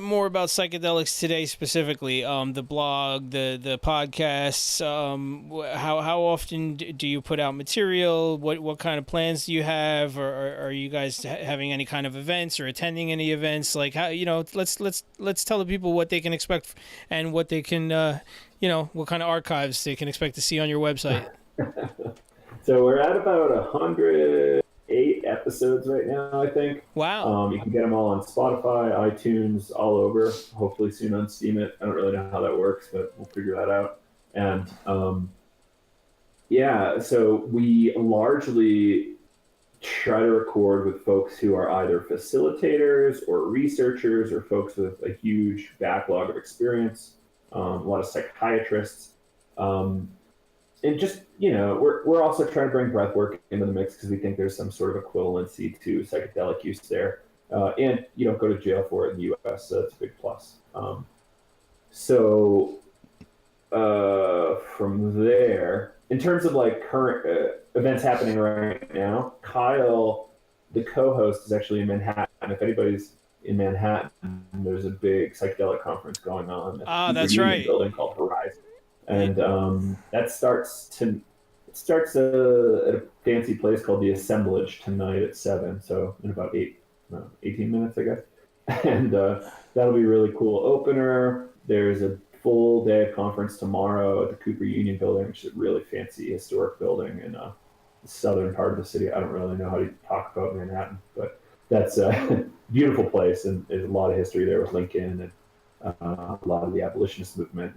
more about psychedelics today specifically. The blog, the podcasts. How often do you put out material? What kind of plans do you have? Or are you guys having any kind of events or attending any events? Like how let's tell the people what they can expect and what they can what kind of archives they can expect to see on your website. So we're at about 108 episodes right now, I think. Wow. You can get them all on Spotify, iTunes, all over. Hopefully soon on Steam It. I don't really know how that works, but we'll figure that out. And so we largely try to record with folks who are either facilitators or researchers or folks with a huge backlog of experience, a lot of psychiatrists. And just, we're also trying to bring breathwork into the mix because we think there's some sort of equivalency to psychedelic use there. And you don't go to jail for it in the U.S., so that's a big plus. From there, in terms of like current events happening right now, Kyle, the co-host, is actually in Manhattan. If anybody's in Manhattan, there's a big psychedelic conference going on at the That's Union right. building called Horizon. And that starts at a fancy place called the Assemblage tonight at 7. So in about 18 minutes, I guess. And that'll be a really cool opener. There's a full day of conference tomorrow at the Cooper Union building, which is a really fancy historic building in the southern part of the city. I don't really know how to talk about Manhattan, but that's a beautiful place. And there's a lot of history there with Lincoln and a lot of the abolitionist movement.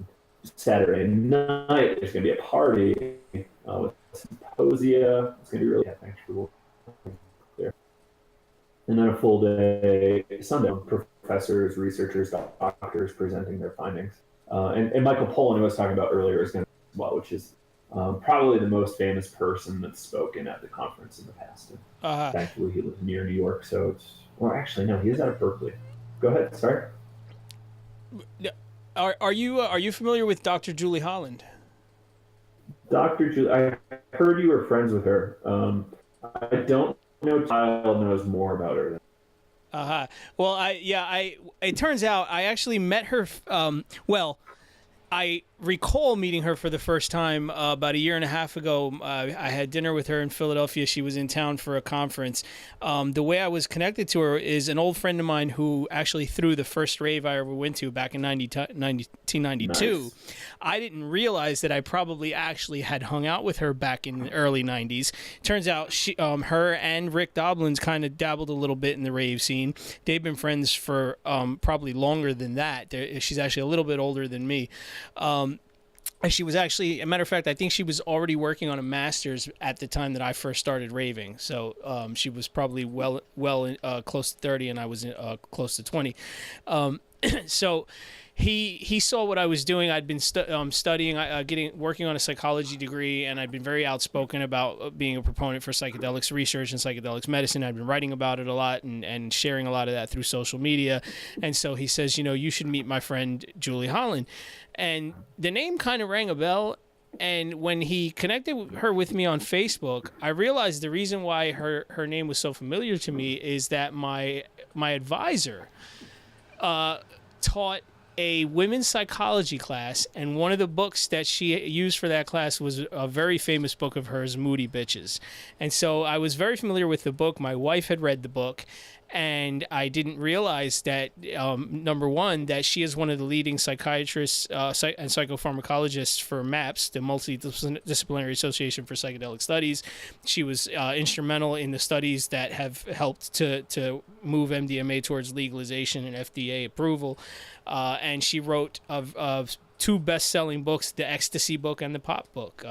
Saturday night, there's going to be a party with symposia. It's going to be really thanks for there. And then a full day Sunday, professors, researchers, doctors presenting their findings. And Michael Pollan, who I was talking about earlier, is going to as well, which is probably the most famous person that's spoken at the conference in the past. And thankfully, he lives near New York, so actually, no, he's out of Berkeley. Go ahead, sorry. Are you familiar with Dr. Julie Holland? Dr. Julie, I heard you were friends with her. I don't know if Kyle knows more about her. Well, it turns out I actually met her. I recall meeting her for the first time about a year and a half ago. I had dinner with her in Philadelphia. She was in town for a conference. The way I was connected to her is an old friend of mine who actually threw the first rave I ever went to back in 1992. Nice. I didn't realize that I probably actually had hung out with her back in the early 90s. Turns out her and Rick Doblins kind of dabbled a little bit in the rave scene. They've been friends for probably longer than that. She's actually a little bit older than me. She was actually, a matter of fact, I think she was already working on a master's at the time that I first started raving. So she was probably well close to 30, and I was close to 20. So he saw what I was doing. I'd been studying, working on a psychology degree, and I'd been very outspoken about being a proponent for psychedelics research and psychedelics medicine. I'd been writing about it a lot and sharing a lot of that through social media. And so he says, you should meet my friend Julie Holland. And the name kind of rang a bell. And when he connected her with me on Facebook, I realized the reason why her name was so familiar to me is that my advisor taught a women's psychology class, and one of the books that she used for that class was a very famous book of hers, Moody Bitches. And so I was very familiar with the book. My wife had read the book, and I didn't realize that, number one, that she is one of the leading psychiatrists and psychopharmacologists for MAPS, the Multidisciplinary Association for Psychedelic Studies. She was instrumental in the studies that have helped to move MDMA towards legalization and FDA approval. And she wrote of two best-selling books, the Ecstasy book and the Pop book.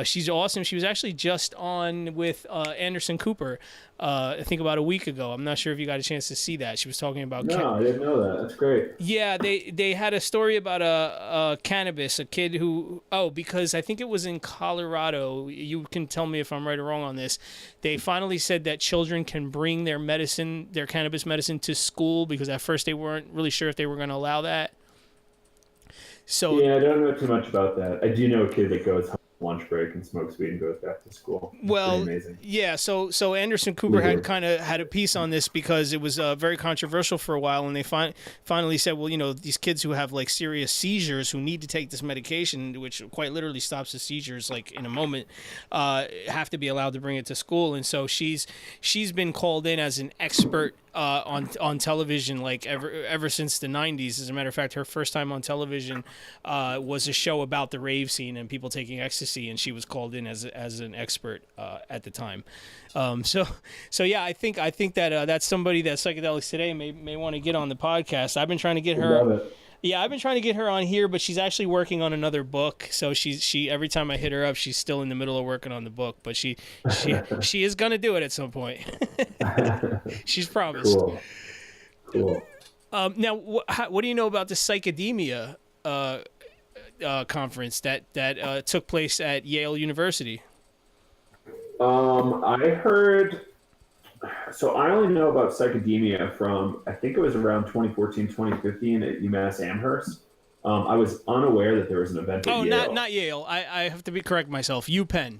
She's awesome. She was actually just on with Anderson Cooper, I think about a week ago. I'm not sure if you got a chance to see that. She was talking about... No, I didn't know that. That's great. Yeah, they had a story about a cannabis, a kid who... Oh, because I think it was in Colorado. You can tell me if I'm right or wrong on this. They finally said that children can bring their medicine, their cannabis medicine, to school, because at first they weren't really sure if they were going to allow that. So yeah, I don't know too much about that. I do know a kid that goes home on lunch break and smokes weed and goes back to school. It's well, amazing. Yeah. So Anderson Cooper had kind of had a piece on this because it was very controversial for a while, and they finally said, well, these kids who have like serious seizures who need to take this medication, which quite literally stops the seizures like in a moment, have to be allowed to bring it to school. And so she's been called in as an expert on television like ever since the 90s. As a matter of fact, her first time on television was a show about the rave scene and people taking ecstasy, and she was called in as an expert at the time. So yeah, I think that that's somebody that Psychedelics Today may want to get on the podcast. I've been trying to get her. Love it. Yeah, I've been trying to get her on here, but she's actually working on another book. So she every time I hit her up, she's still in the middle of working on the book, but she is gonna do it at some point. She's promised. Cool. Now, what do you know about the Psychedemia conference that took place at Yale University? I heard. So I only know about Psychedemia from, I think it was around 2014, 2015 at UMass Amherst. I was unaware that there was an event at Yale. Oh, not Yale. I have to correct myself. UPenn.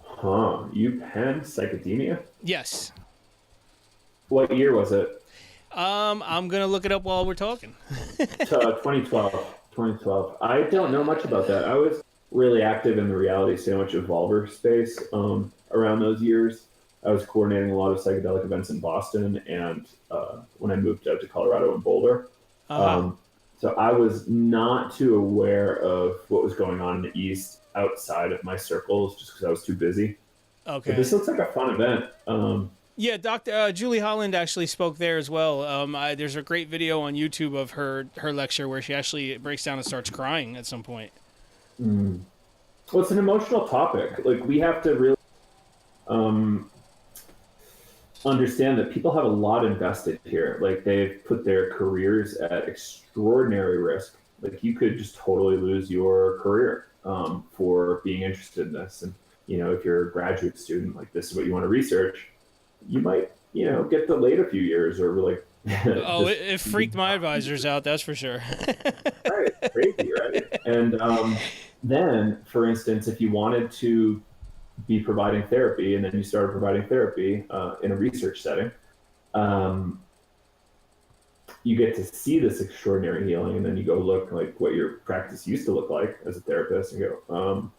Huh. UPenn Psychedemia? Yes. What year was it? I'm going to look it up while we're talking. 2012. I don't know much about that. I was really active in the Reality Sandwich Evolver space around those years. I was coordinating a lot of psychedelic events in Boston, and when I moved out to Colorado and Boulder. So I was not too aware of what was going on in the East outside of my circles, just because I was too busy. Okay. But this looks like a fun event. Yeah, Dr. Julie Holland actually spoke there as well. There's a great video on YouTube of her lecture where she actually breaks down and starts crying at some point. Well, it's an emotional topic. Like, we have to really understand that people have a lot invested here. Like, they've put their careers at extraordinary risk. Like, you could just totally lose your career for being interested in this. And, if you're a graduate student, like, this is what you want to research, you might, get delayed a few years or like. Oh, it freaked my advisors out, that's for sure. Right, it's crazy, right? And then, for instance, if you wanted to be providing therapy, and then you started providing therapy in a research setting, you get to see this extraordinary healing, and then you go look like what your practice used to look like as a therapist, and go,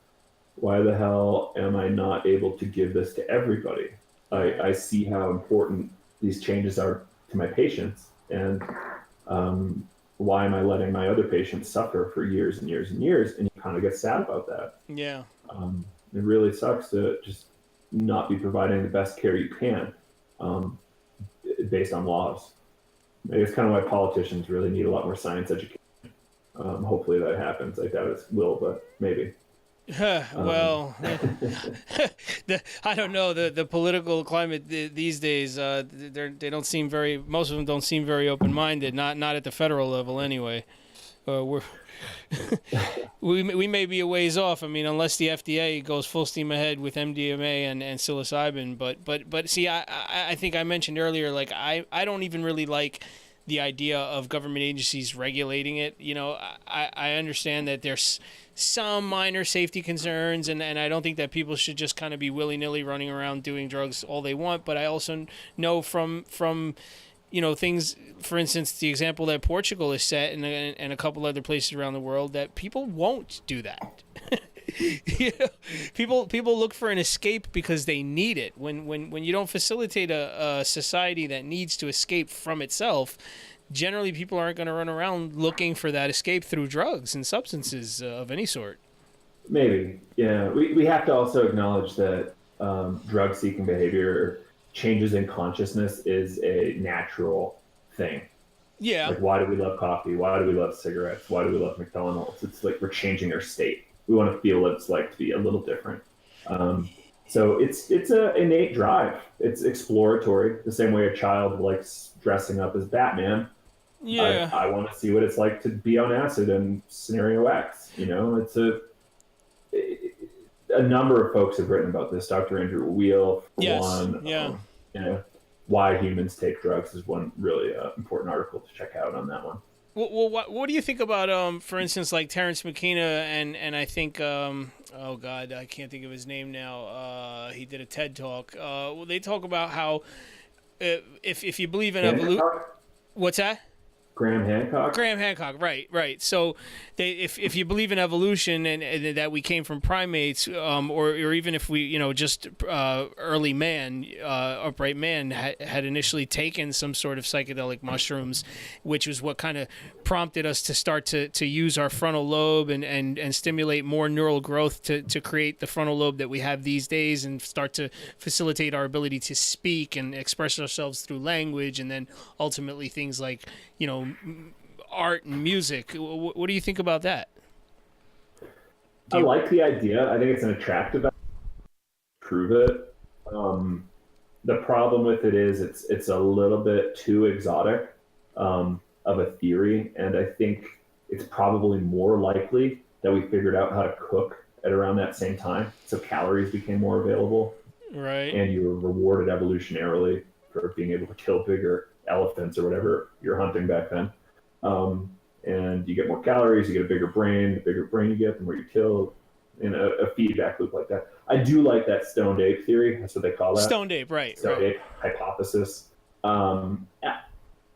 why the hell am I not able to give this to everybody? I see how important these changes are to my patients, and why am I letting my other patients suffer for years and years and years? And you kind of get sad about that. Yeah. It really sucks to just not be providing the best care you can based on laws. I guess kind of why politicians really need a lot more science education. Hopefully that happens. I doubt it will, but maybe. Well, I don't know the political climate these days. They don't seem very. Most of them don't seem very open minded. Not at the federal level anyway. We're we may be a ways off. I mean, unless the FDA goes full steam ahead with MDMA and psilocybin. But see, I think I mentioned earlier, like I don't even really like the idea of government agencies regulating it. You know, I understand that there's some minor safety concerns, and I don't think that people should just kind of be willy-nilly running around doing drugs all they want. But I also know from things, for instance, the example that Portugal is set and a couple other places around the world, that people won't do that. People look for an escape because they need it. When you don't facilitate a society that needs to escape from itself, generally people aren't going to run around looking for that escape through drugs and substances of any sort. Maybe, yeah. We have to also acknowledge that drug-seeking behavior, changes in consciousness, is a natural thing. Yeah. Like, why do we love coffee? Why do we love cigarettes? Why do we love McDonald's? It's like we're changing our state. We want to feel what it's like to be a little different. So it's a innate drive. It's exploratory, the same way a child likes dressing up as Batman. Yeah. I want to see what it's like to be on acid in scenario X. You know, it's a number of folks have written about this. Dr. Andrew Weil, for one. Yeah. You know, Why Humans Take Drugs is one really important article to check out on that one. Well, what do you think about, for instance, like Terrence McKenna and I think, oh God, I can't think of his name now. He did a TED Talk. Well, they talk about how if you believe in evolution, what's that? Graham Hancock, right. So, if you believe in evolution and that we came from primates, or even if we, just early man, upright man had initially taken some sort of psychedelic mushrooms, which was what kind of prompted us to start to use our frontal lobe and stimulate more neural growth to create the frontal lobe that we have these days and start to facilitate our ability to speak and express ourselves through language, and then ultimately things like, art and music. What do you think about that? I like the idea. I think it's an attractive idea. Prove it. The problem with it is it's a little bit too exotic of a theory, and I think it's probably more likely that we figured out how to cook at around that same time, so calories became more available, right? And you were rewarded evolutionarily for being able to kill bigger elephants or whatever you're hunting back then. And you get more calories, you get a bigger brain. The bigger brain you get, the more you kill, in a feedback loop like that. I do like that stoned ape theory. That's what they call that. Stoned ape, right. Stoned ape hypothesis.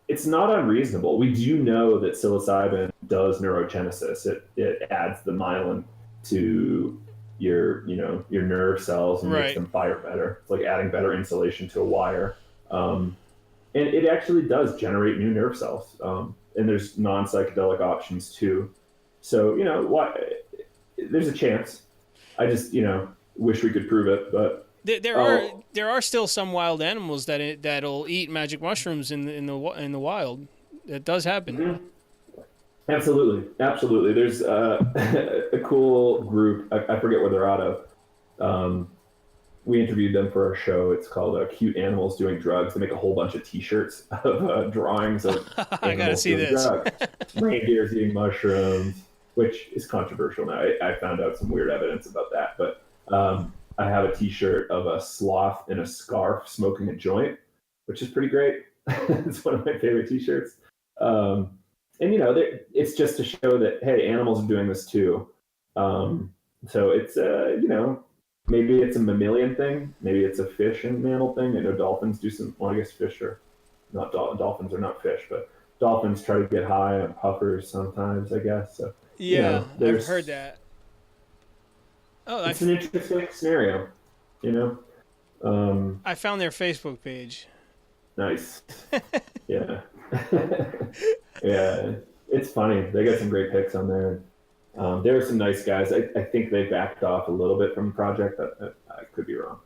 It's not unreasonable. We do know that psilocybin does neurogenesis. It adds the myelin to your nerve cells and makes them fire better. It's like adding better insulation to a wire. And it actually does generate new nerve cells. And there's non-psychedelic options too. So, there's a chance. I just, wish we could prove it, but there are still some wild animals that'll eat magic mushrooms in the wild. That does happen. Mm-hmm. Absolutely. There's a cool group. I forget where they're out of. We interviewed them for our show. It's called Cute Animals Doing Drugs. They make a whole bunch of T-shirts of drawings of I gotta see this. Reindeers eating mushrooms, which is controversial now. I found out some weird evidence about that, but I have a T-shirt of a sloth in a scarf smoking a joint, which is pretty great. It's one of my favorite T-shirts. And it's just to show that, hey, animals are doing this too. So it's maybe it's a mammalian thing. Maybe it's a fish and mammal thing. I know dolphins do some. Well, I guess fish are not dolphins are not fish, but dolphins try to get high on puffers sometimes, I guess. So yeah, I've heard that. Oh, it's an interesting scenario. I found their Facebook page. Nice. Yeah. Yeah, it's funny. They got some great pics on there. There are some nice guys. I think they backed off a little bit from the project. I could be wrong.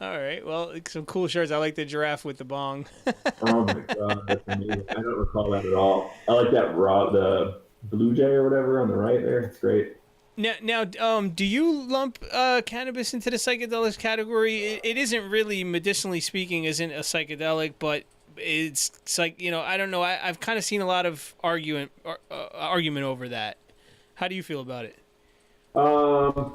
All right. Well, some cool shirts. I like the giraffe with the bong. Oh my god, that's amazing. I don't recall that at all. I like that the blue jay or whatever on the right there. It's great. Now, do you lump cannabis into the psychedelics category? It isn't really, medicinally speaking, isn't a psychedelic, but it's like, I don't know. I've kind of seen a lot of argument over that. How do you feel about it? Um,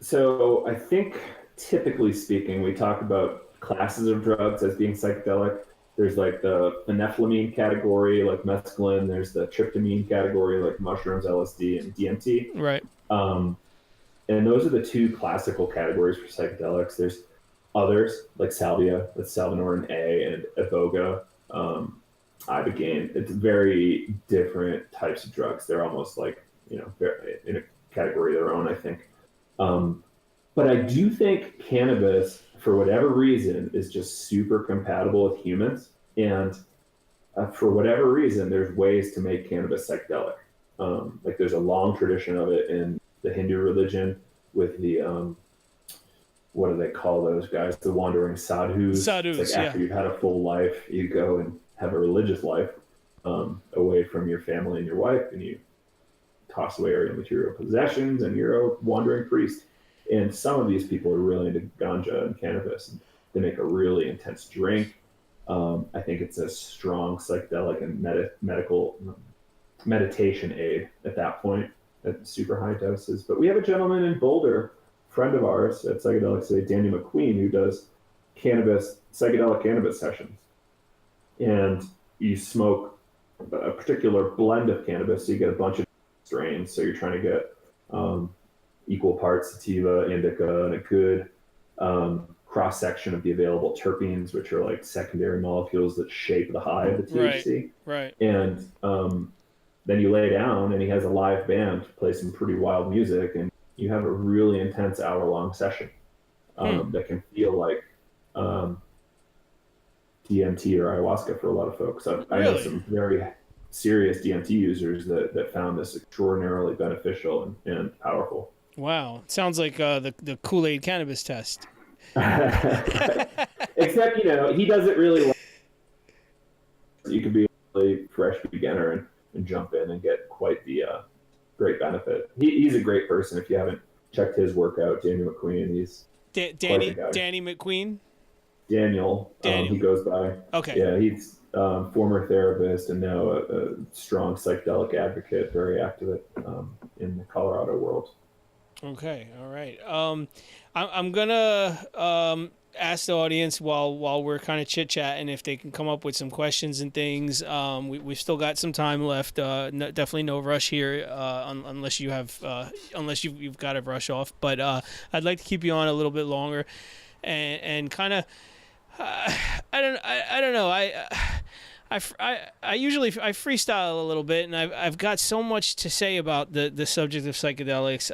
so I think typically speaking, we talk about classes of drugs as being psychedelic. There's like the phenethylamine category, like mescaline. There's the tryptamine category, like mushrooms, LSD, and DMT. Right. Um, and those are the two classical categories for psychedelics. There's others like salvia, that's salvinorin A, and iboga, ibogaine. It's very different types of drugs. They're almost like, in a category of their own, I think. But I do think cannabis, for whatever reason, is just super compatible with humans. And for whatever reason, there's ways to make cannabis psychedelic. Like there's a long tradition of it in the Hindu religion with the what do they call those guys? The wandering sadhus. Sadhus, it's like after you've had a full life, you go and have a religious life away from your family and your wife, and you toss away all your material possessions, and you're a wandering priest. And some of these people are really into ganja and cannabis. And they make a really intense drink. I think it's a strong psychedelic and meditation aid at that point at super high doses. But we have a gentleman in Boulder, friend of ours at Psychedelics today, Daniel McQueen, who does psychedelic cannabis sessions. And you smoke a particular blend of cannabis, so you get a bunch of strains. So you're trying to get equal parts sativa, indica, and a good cross section of the available terpenes, which are like secondary molecules that shape the high of the THC. Right. And then you lay down, and he has a live band play some pretty wild music, and you have a really intense hour-long session that can feel like DMT or ayahuasca for a lot of folks. I know some very serious DMT users that found this extraordinarily beneficial and powerful. Wow. Sounds like the Kool-Aid cannabis test. Except, he does it really well. You could be a really fresh beginner and jump in and get quite the great benefit. He's a great person. If you haven't checked his work out, Daniel McQueen, he's Danny McQueen? Daniel. He goes by. Okay. Yeah, he's former therapist and now a strong psychedelic advocate, very active in the Colorado world. Okay, all right. I'm gonna ask the audience while we're kind of chit chatting if they can come up with some questions and things. We've still got some time left. Definitely no rush here, unless you have unless you've got to rush off. But I'd like to keep you on a little bit longer, and kind of I don't know. I usually freestyle a little bit, and I've got so much to say about the subject of psychedelics.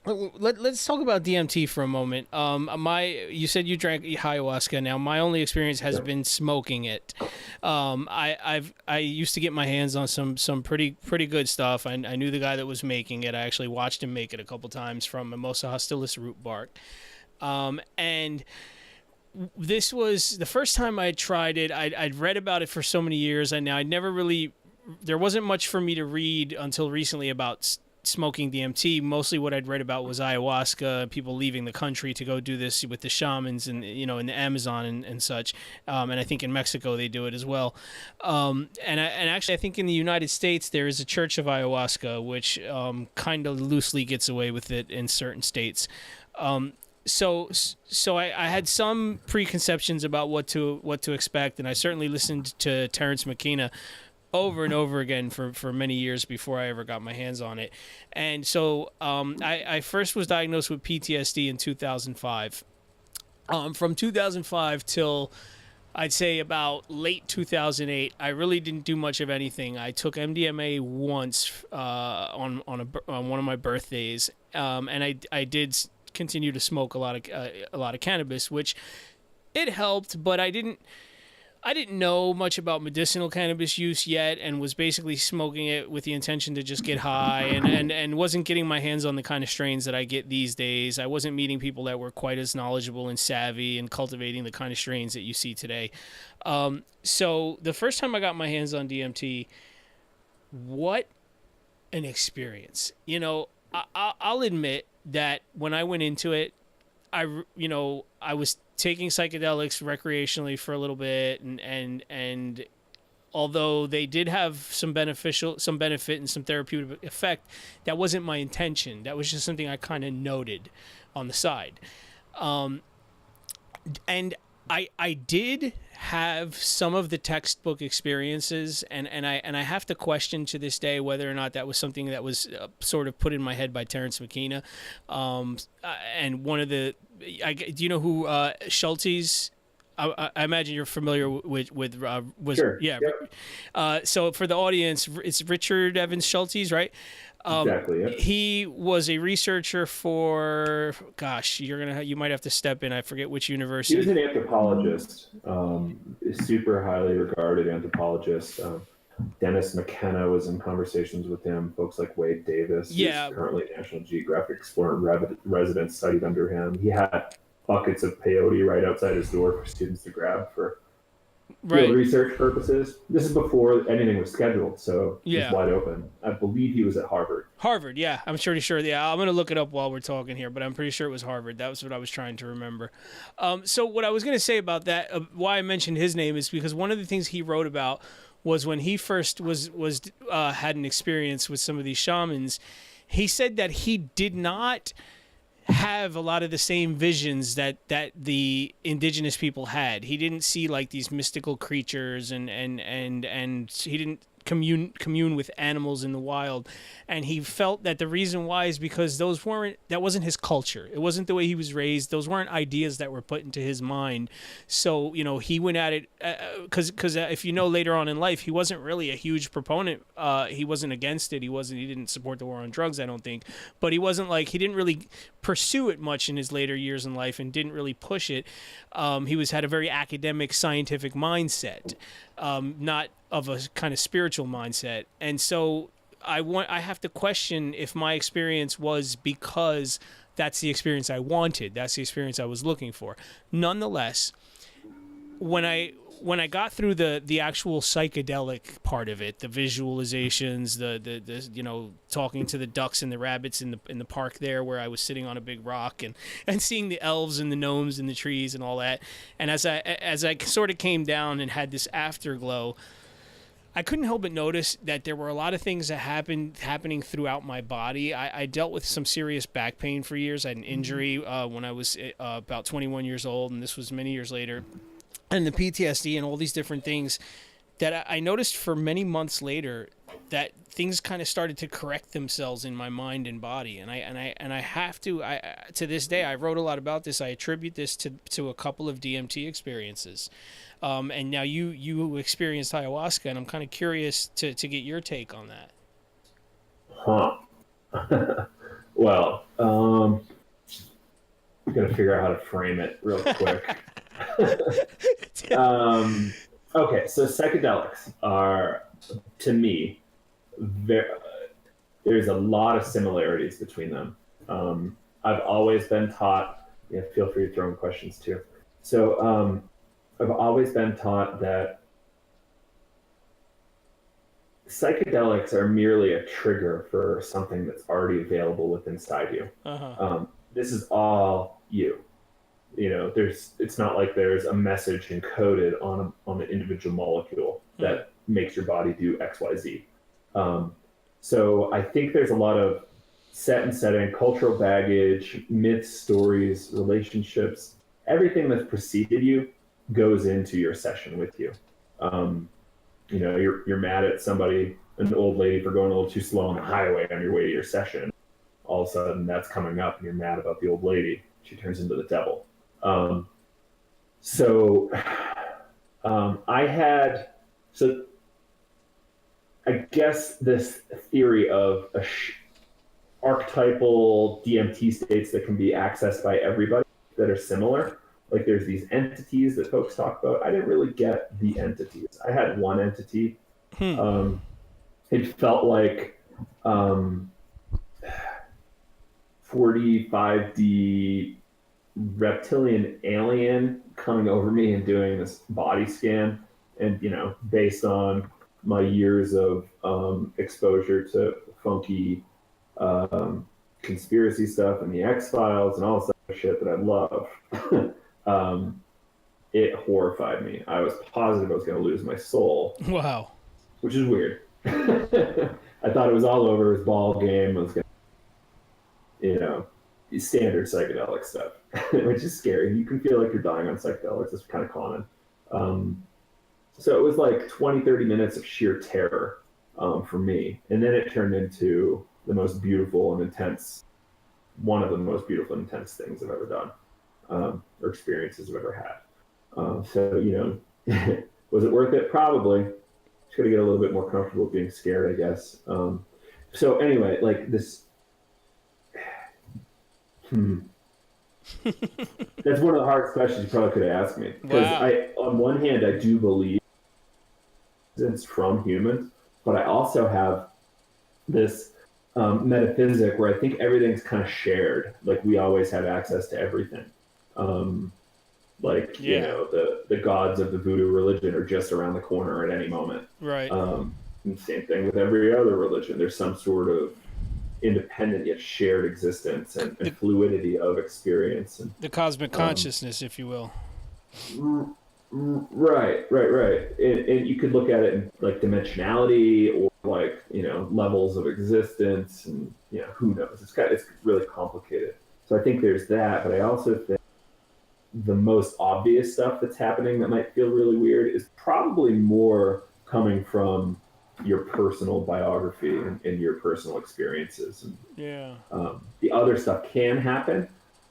Let's talk about DMT for a moment. You said you drank ayahuasca. Now, my only experience has been smoking it. I used to get my hands on some pretty good stuff. I knew the guy that was making it. I actually watched him make it a couple times from Mimosa hostilis root bark, and this was the first time I tried it. I'd read about it for so many years, and now there wasn't much for me to read until recently about smoking DMT. Mostly what I'd read about was ayahuasca, people leaving the country to go do this with the shamans and, in the Amazon and such. And I think in Mexico they do it as well. And actually I think in the United States there is a Church of Ayahuasca, which kind of loosely gets away with it in certain states. So I had some preconceptions about what to expect, and I certainly listened to Terrence McKenna over and over again for many years before I ever got my hands on it. And so I first was diagnosed with PTSD in 2005. From 2005 till I'd say about late 2008, I really didn't do much of anything. I took MDMA once on one of my birthdays, and I did continue to smoke a lot of cannabis, which it helped, but I didn't know much about medicinal cannabis use yet, and was basically smoking it with the intention to just get high, and wasn't getting my hands on the kind of strains that I get these days. I wasn't meeting people that were quite as knowledgeable and savvy and cultivating the kind of strains that you see today. So the first time I got my hands on DMT what an experience. You know, I'll admit that when I went into it, I was taking psychedelics recreationally for a little bit, and although they did have some benefit and some therapeutic effect, that wasn't my intention. That was just something I kind of noted on the side. And I did have some of the textbook experiences, and I have to question to this day whether or not that was something that was sort of put in my head by Terrence McKenna. And one of the, do you know who Schultes? I imagine you're familiar with was Sure. Yeah. Yep. So for the audience, it's Richard Evans Schultes, right? Exactly. Yeah. He was a researcher for, gosh, you might have to step in. I forget which He university. was an anthropologist, super highly regarded anthropologist. Dennis McKenna was in conversations with him. Folks like Wade Davis, who's currently National Geographic Explorer resident, studied under him. He had buckets of peyote right outside his door for students to grab for field research purposes. This is before anything was scheduled, so it's wide open. I believe he was at Harvard. Harvard, yeah. I'm pretty sure. Yeah, I'm going to look it up while we're talking here, but I'm pretty sure it was Harvard. That was what I was trying to remember. So what I was going to say about that, why I mentioned his name, is because one of the things he wrote about was when he first had an experience with some of these shamans. He said that he did not have a lot of the same visions that the indigenous people had. He didn't see like these mystical creatures, and he didn't commune with animals in the wild, and he felt that the reason why is because that wasn't his culture. It wasn't the way he was raised. Those weren't ideas that were put into his mind. So he went at it because if later on in life, he wasn't really a huge proponent. He wasn't against it. He didn't support the war on drugs, I don't think, but he didn't really pursue it much in his later years in life, and didn't really push it. He had a very academic, scientific mindset, not of a kind of spiritual mindset. And so I have to question if my experience was because that's the experience I wanted. That's the experience I was looking for. Nonetheless, when I got through the actual psychedelic part of it, the visualizations, the talking to the ducks and the rabbits in the park there, where I was sitting on a big rock and seeing the elves and the gnomes in the trees and all that, and as I sort of came down and had this afterglow, I couldn't help but notice that there were a lot of things that happening throughout my body. I dealt with some serious back pain for years. I had an injury when I was about 21 years old, and this was many years later. And the PTSD and all these different things that I noticed for many months later, that things kind of started to correct themselves in my mind and body. And I have to this day, I wrote a lot about this. I attribute this to a couple of DMT experiences. And now you experienced ayahuasca, and I'm kind of curious to get your take on that. Well, I'm going to figure out how to frame it real quick. Okay, so psychedelics are, to me, there's a lot of similarities between them. I've always been taught, feel free to throw in questions too. So I've always been taught that psychedelics are merely a trigger for something that's already available within inside you. This is all you. It's not like there's a message encoded on an individual molecule that makes your body do X, Y, Z. So I think there's a lot of setting, cultural baggage, myths, stories, relationships, everything that's preceded you goes into your session with you. You're mad at somebody, an old lady, for going a little too slow on the highway on your way to your session. All of a sudden that's coming up and you're mad about the old lady. She turns into the devil. I guess this theory of archetypal DMT states that can be accessed by everybody that are similar. Like there's these entities that folks talk about. I didn't really get the entities. I had one entity. It felt like 45D reptilian alien coming over me and doing this body scan, and based on my years of exposure to funky conspiracy stuff and the X-Files and all this other shit that I love, it horrified me. I was positive I was going to lose my soul. Wow. Which is weird. I thought it was all over. It was ball game. I was going to, standard psychedelic stuff, which is scary. You can feel like you're dying on psychedelics. It's kind of common. So it was like 20, 30 minutes of sheer terror for me. And then it turned into the most beautiful and intense, one of the most beautiful and intense things I've ever done, or experiences I've ever had. So, was it worth it? Probably. Just got to get a little bit more comfortable being scared, I guess. So anyway, like this, that's one of the hardest questions you probably could have asked me. Because on one hand, I do believe it's from humans, but I also have this metaphysic where I think everything's kind of shared. Like we always have access to everything. The gods of the voodoo religion are just around the corner at any moment. Right. And same thing with every other religion. There's some sort of independent yet shared existence and fluidity of experience. And the cosmic consciousness, if you will. Right. And you could look at it in like dimensionality or like, levels of existence and, who knows? It's really complicated. So I think there's that, but I also think the most obvious stuff that's happening that might feel really weird is probably more coming from your personal biography and your personal experiences. And, the other stuff can happen,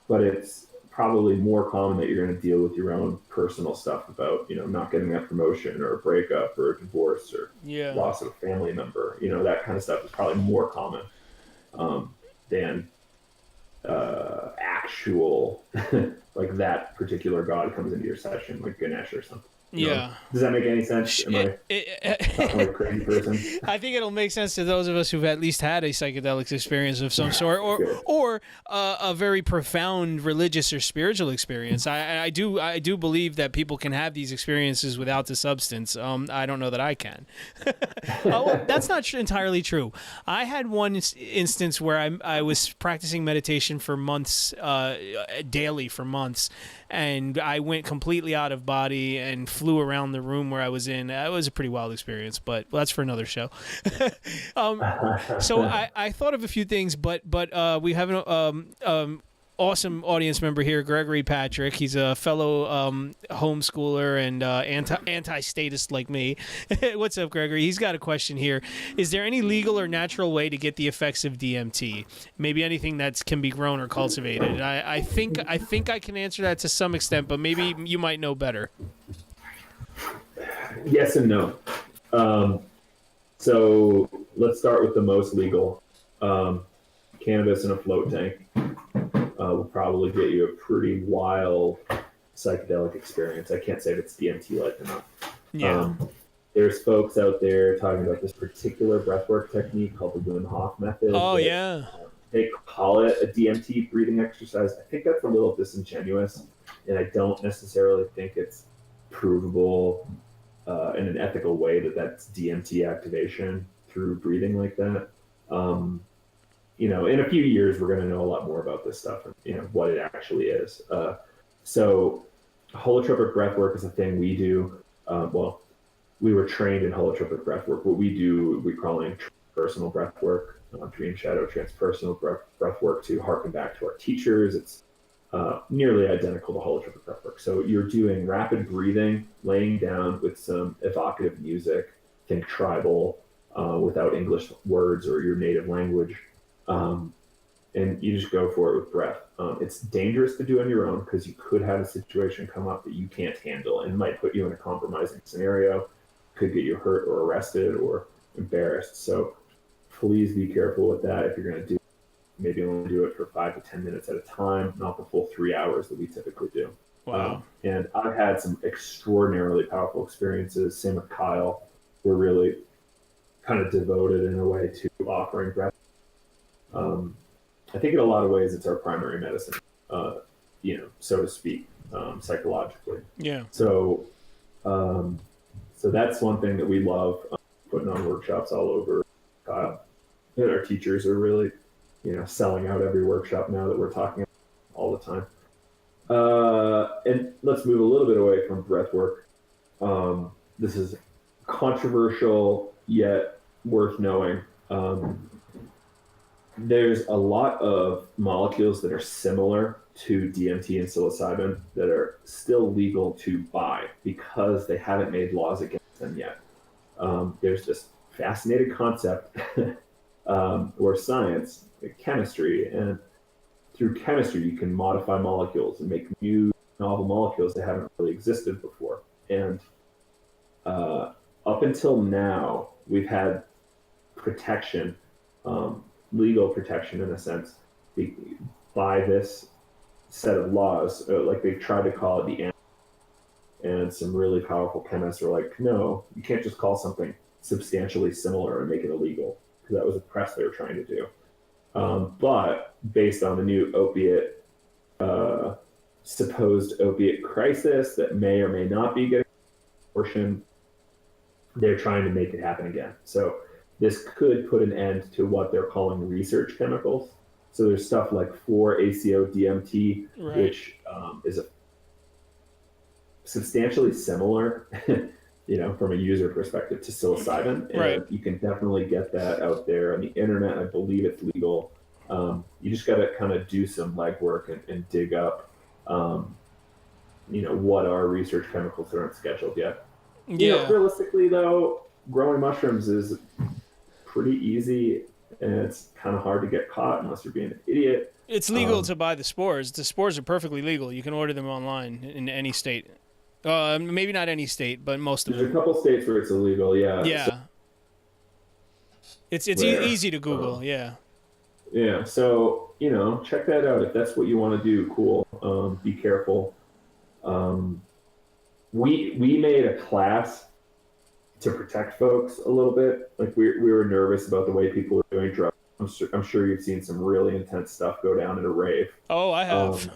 but it's probably more common that you're going to deal with your own personal stuff about, not getting that promotion or a breakup or a divorce or loss of a family member. That kind of stuff is probably more common than actual like that particular god comes into your session, like Ganesh or something. Does that make any sense? Am I a crazy person? I think it'll make sense to those of us who've at least had a psychedelics experience of some sort, or a very profound religious or spiritual experience. I do believe that people can have these experiences without the substance. I don't know that I can. That's not entirely true. I had one instance where I was practicing meditation for months, daily for months, and I went completely out of body and flew around the room where I was in. It was a pretty wild experience, but that's for another show. So I thought of a few things, but we have an awesome audience member here, Gregory Patrick. He's a fellow homeschooler and anti-statist like me. What's up, Gregory? He's got a question here. Is there any legal or natural way to get the effects of DMT? Maybe anything that can be grown or cultivated. I think I can answer that to some extent, but maybe you might know better. Yes and no. So let's start with the most legal. Cannabis in a float tank will probably get you a pretty wild psychedelic experience. I can't say if it's DMT-like or not. Yeah. There's folks out there talking about this particular breathwork technique called the Wim Hof method. Oh, yeah. They call it a DMT breathing exercise. I think that's a little disingenuous, and I don't necessarily think it's provable in an ethical way that that's DMT activation through breathing like that. In a few years, we're going to know a lot more about this stuff and, what it actually is. So holotropic breathwork is a thing we do. We were trained in holotropic breathwork. What we do, we call it transpersonal breathwork, dream shadow transpersonal breathwork to harken back to our teachers. It's nearly identical to holotropic breathwork. So you're doing rapid breathing, laying down with some evocative music, think tribal, without English words or your native language. And you just go for it with breath. It's dangerous to do on your own because you could have a situation come up that you can't handle and might put you in a compromising scenario, could get you hurt or arrested or embarrassed. So please be careful with that. If you're going to do, maybe only do it for 5 to 10 minutes at a time, not the full 3 hours that we typically do. Wow. And I've had some extraordinarily powerful experiences. Same with Kyle. We're really kind of devoted in a way to offering breath. I think in a lot of ways it's our primary medicine, so to speak, psychologically. Yeah. So that's one thing that we love. putting on workshops all over. And our teachers are really, selling out every workshop now that we're talking about all the time. And let's move a little bit away from breath work. This is controversial yet worth knowing. There's a lot of molecules that are similar to DMT and psilocybin that are still legal to buy because they haven't made laws against them yet. There's this fascinating concept or science, chemistry, and through chemistry you can modify molecules and make new novel molecules that haven't really existed before. And up until now, we've had protection, legal protection in a sense, by this set of laws. Like they tried to call it the and some really powerful chemists were like, no, you can't just call something substantially similar and make it illegal, because that was the press they were trying to do. But based on the new supposed opiate crisis that may or may not be getting abortion, they're trying to make it happen again. So this could put an end to what they're calling research chemicals. So there's stuff like 4-ACO-DMT, right, which is substantially similar, from a user perspective to psilocybin. And right. you can definitely get that out there on the internet. I believe it's legal. You just got to kind of do some legwork and dig up, what are research chemicals that aren't scheduled yet. Yeah. Realistically, though, growing mushrooms is pretty easy, and it's kind of hard to get caught unless you're being an idiot. It's legal to buy the spores. The spores are perfectly legal. You can order them online in any state. Maybe not any state, but most of them. There's a couple states where it's illegal, yeah. Yeah. So, it's easy to Google, yeah. Yeah, so, check that out. If that's what you want to do, cool. Be careful. We made a class to protect folks a little bit. Like we were nervous about the way people were doing drugs. I'm sure you've seen some really intense stuff go down at a rave. Oh, I have.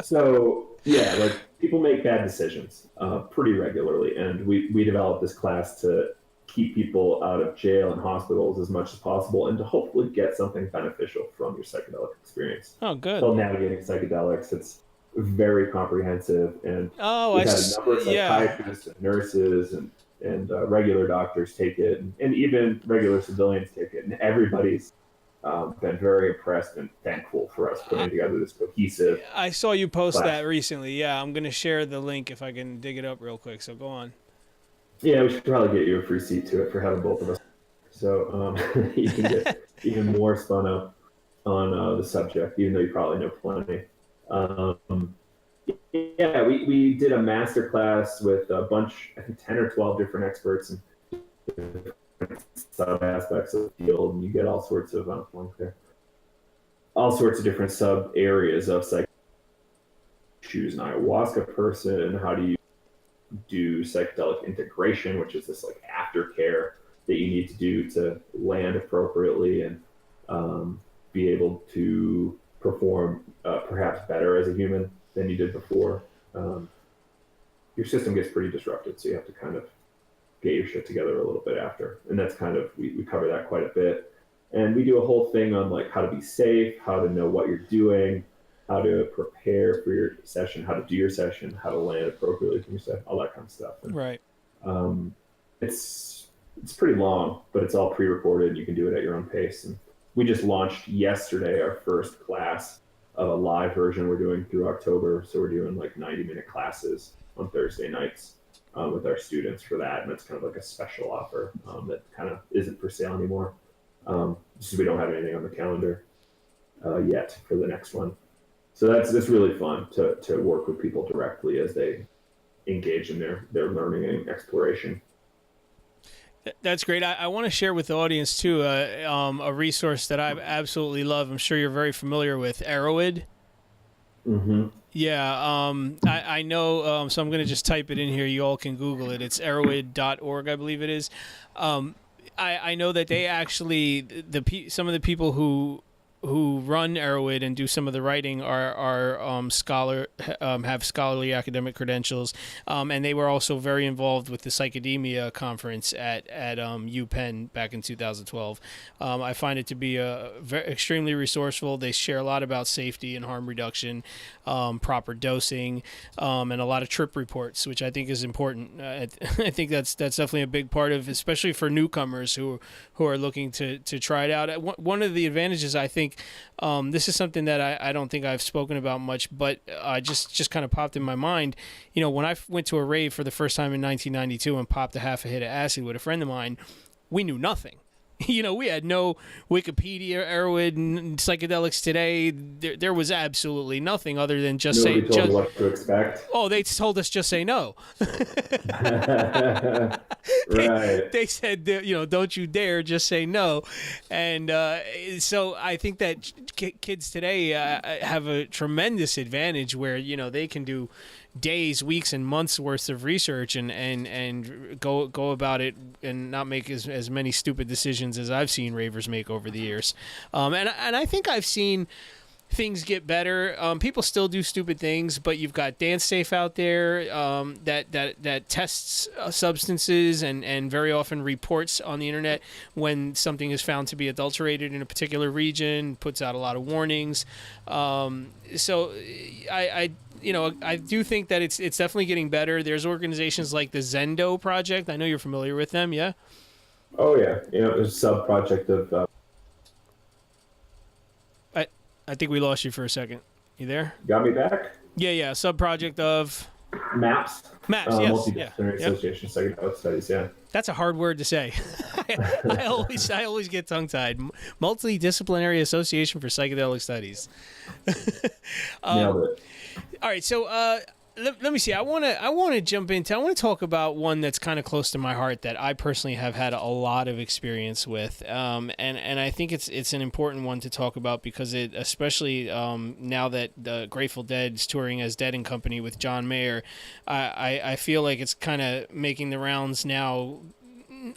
So yeah, like people make bad decisions pretty regularly, and we developed this class to keep people out of jail and hospitals as much as possible, and to hopefully get something beneficial from your psychedelic experience. Oh, good. It's called Navigating Psychedelics. It's very comprehensive, and we've had a number of psychiatrists and nurses and regular doctors take it, and even regular civilians take it, and everybody's been very impressed and thankful for us putting together this cohesive. I saw you post class. that recently. Yeah, I'm going to share the link if I can dig it up real quick, so go on. Yeah, we should probably get you a free seat to it for having both of us. So you can get even more spun up on the subject, even though you probably know plenty. Yeah, we did a master class with a bunch, I think 10 or 12 different experts and different sub aspects of the field, and you get all sorts of different sub areas of psych. Choose an ayahuasca person. How do you do psychedelic integration, which is this like aftercare that you need to do to land appropriately and be able to perform perhaps better as a human than you did before. Your system gets pretty disrupted, so you have to kind of get your shit together a little bit after. And that's kind of, we cover that quite a bit. And we do a whole thing on like how to be safe, how to know what you're doing, how to prepare for your session, how to do your session, how to land appropriately from your session, all that kind of stuff. And, right. It's pretty long, but it's all pre-recorded. You can do it at your own pace. And we just launched yesterday our first class of a live version we're doing through October. So we're doing like 90-minute classes on Thursday nights with our students for that. And it's kind of like a special offer that kind of isn't for sale anymore. Just we don't have anything on the calendar yet for the next one. So that's really fun to work with people directly as they engage in their learning and exploration. That's great. I want to share with the audience too a resource that I absolutely love. I'm sure you're very familiar with Arrowid. Mm-hmm. Yeah, I know. So I'm going to just type it in here. You all can Google it. It's arrowid.org, I believe it is. I know that they actually some of the people who who run Arrowhead and do some of the writing are have scholarly academic credentials, and they were also very involved with the Psychedemia conference at UPenn back in 2012. I find it to be extremely resourceful. They share a lot about safety and harm reduction, proper dosing, and a lot of trip reports, which I think is important. I think that's definitely a big part of, especially for newcomers who are looking to try it out. One of the advantages, I think, this is something that I don't think I've spoken about much, but just kind of popped in my mind. You know, when I went to a rave for the first time in 1992 and popped a half a hit of acid with a friend of mine, we knew nothing. You know, we had no Wikipedia, Arrowhead, and Psychedelics Today. There was absolutely nothing other than just Nobody say. told you what to expect. Oh, they told us just say no. Right. They said, don't you dare, just say no. And so I think that kids today have a tremendous advantage where, they can do days, weeks, and months worth of research and go about it and not make as many stupid decisions as I've seen ravers make over the years. And I think I've seen things get better. People still do stupid things, but you've got Dance Safe out there that tests substances and very often reports on the internet when something is found to be adulterated in a particular region, puts out a lot of warnings. So I do think that it's definitely getting better. There's organizations like the Zendo Project. I know you're familiar with them, yeah? Oh, yeah. There's a sub-project of... I think we lost you for a second. You there? Got me back? Yeah. Sub-project of... MAPS. Yes. Multidisciplinary Association of Psychedelic Studies, yeah. That's a hard word to say. I always get tongue-tied. Multidisciplinary Association for Psychedelic Studies. Nailed it. All right, so let me see. I want to talk about one that's kind of close to my heart that I personally have had a lot of experience with, and I think it's an important one to talk about because it, especially now that the Grateful Dead is touring as Dead and Company with John Mayer, I feel like it's kind of making the rounds now.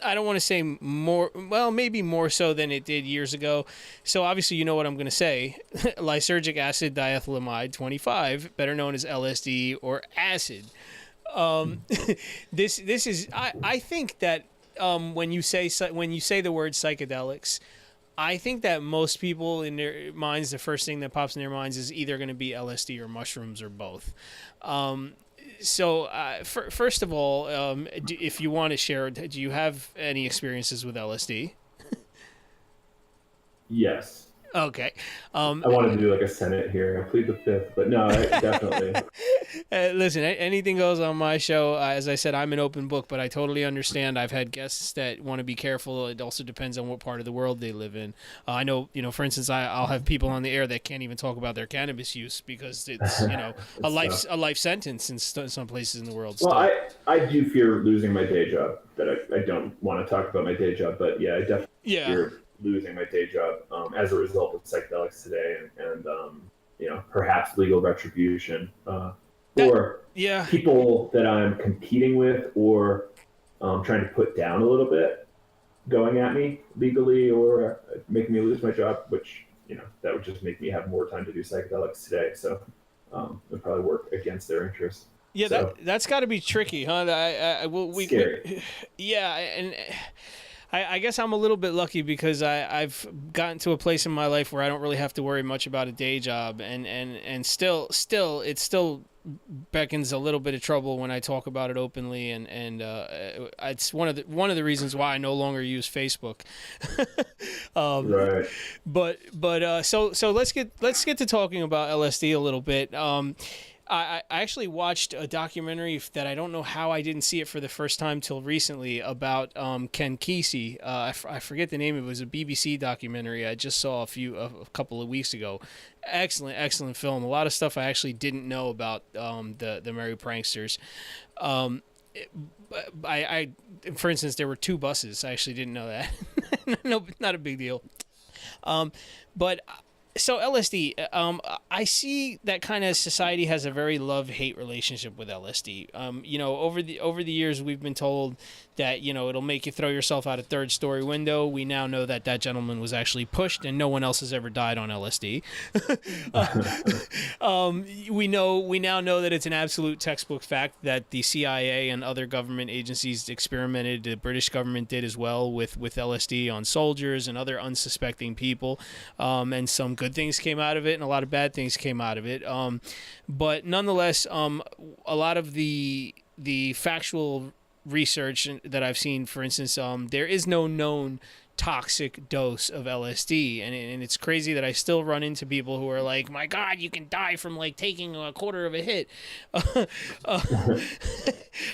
I don't want to say more, well, maybe more so than it did years ago. So obviously you know what I'm going to say. Lysergic acid diethylamide 25, better known as LSD or acid. This is, I think that when you say the word psychedelics, I think that most people in their minds, the first thing that pops in their minds is either going to be LSD or mushrooms or both. So, first of all, if you want to share, do you have any experiences with LSD? Yes. Okay. I wanted to do like a Senate here. I plead the fifth, but no, definitely. Listen, anything goes on my show. As I said, I'm an open book, but I totally understand. I've had guests that want to be careful. It also depends on what part of the world they live in. I know, for instance, I'll have people on the air that can't even talk about their cannabis use because it's, a life sentence in some places in the world. Well, I do fear losing my day job. That I don't want to talk about my day job, but yeah, I definitely fear losing my day job as a result of psychedelics today, and perhaps legal retribution, or people that I'm competing with or trying to put down a little bit, going at me legally or making me lose my job, which that would just make me have more time to do psychedelics today. So it would probably work against their interests. Yeah, so, that's got to be tricky, huh? Scary. Yeah, and I guess I'm a little bit lucky because I've gotten to a place in my life where I don't really have to worry much about a day job, and still it still beckons a little bit of trouble when I talk about it openly, and it's one of the reasons why I no longer use Facebook. Right. But so let's get to talking about LSD a little bit. I actually watched a documentary that I don't know how I didn't see it for the first time till recently about Ken Kesey. I forget the name. It was a BBC documentary I just saw a couple of weeks ago. Excellent film. A lot of stuff I actually didn't know about the Merry Pranksters. For instance, there were 2 buses. I actually didn't know that. No, not a big deal. But So LSD, I see that kind of society has a very love-hate relationship with LSD. Over the years, we've been told that it'll make you throw yourself out a third-story window. We now know that gentleman was actually pushed, and no one else has ever died on LSD. We now know that it's an absolute textbook fact that the CIA and other government agencies experimented. The British government did as well with LSD on soldiers and other unsuspecting people, and some good things came out of it and a lot of bad things came out of it. But nonetheless, a lot of the factual research that I've seen, for instance, there is no known toxic dose of LSD, and it's crazy that I still run into people who are like, my God, you can die from like taking a quarter of a hit.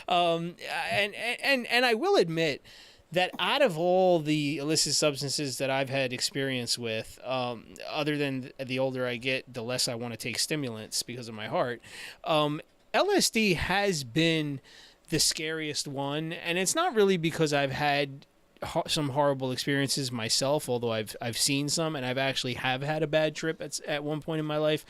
And I will admit that out of all the illicit substances that I've had experience with, other than the older I get, the less I want to take stimulants because of my heart, LSD has been the scariest one. And it's not really because I've had some horrible experiences myself, although I've seen some, and I've actually have had a bad trip at one point in my life.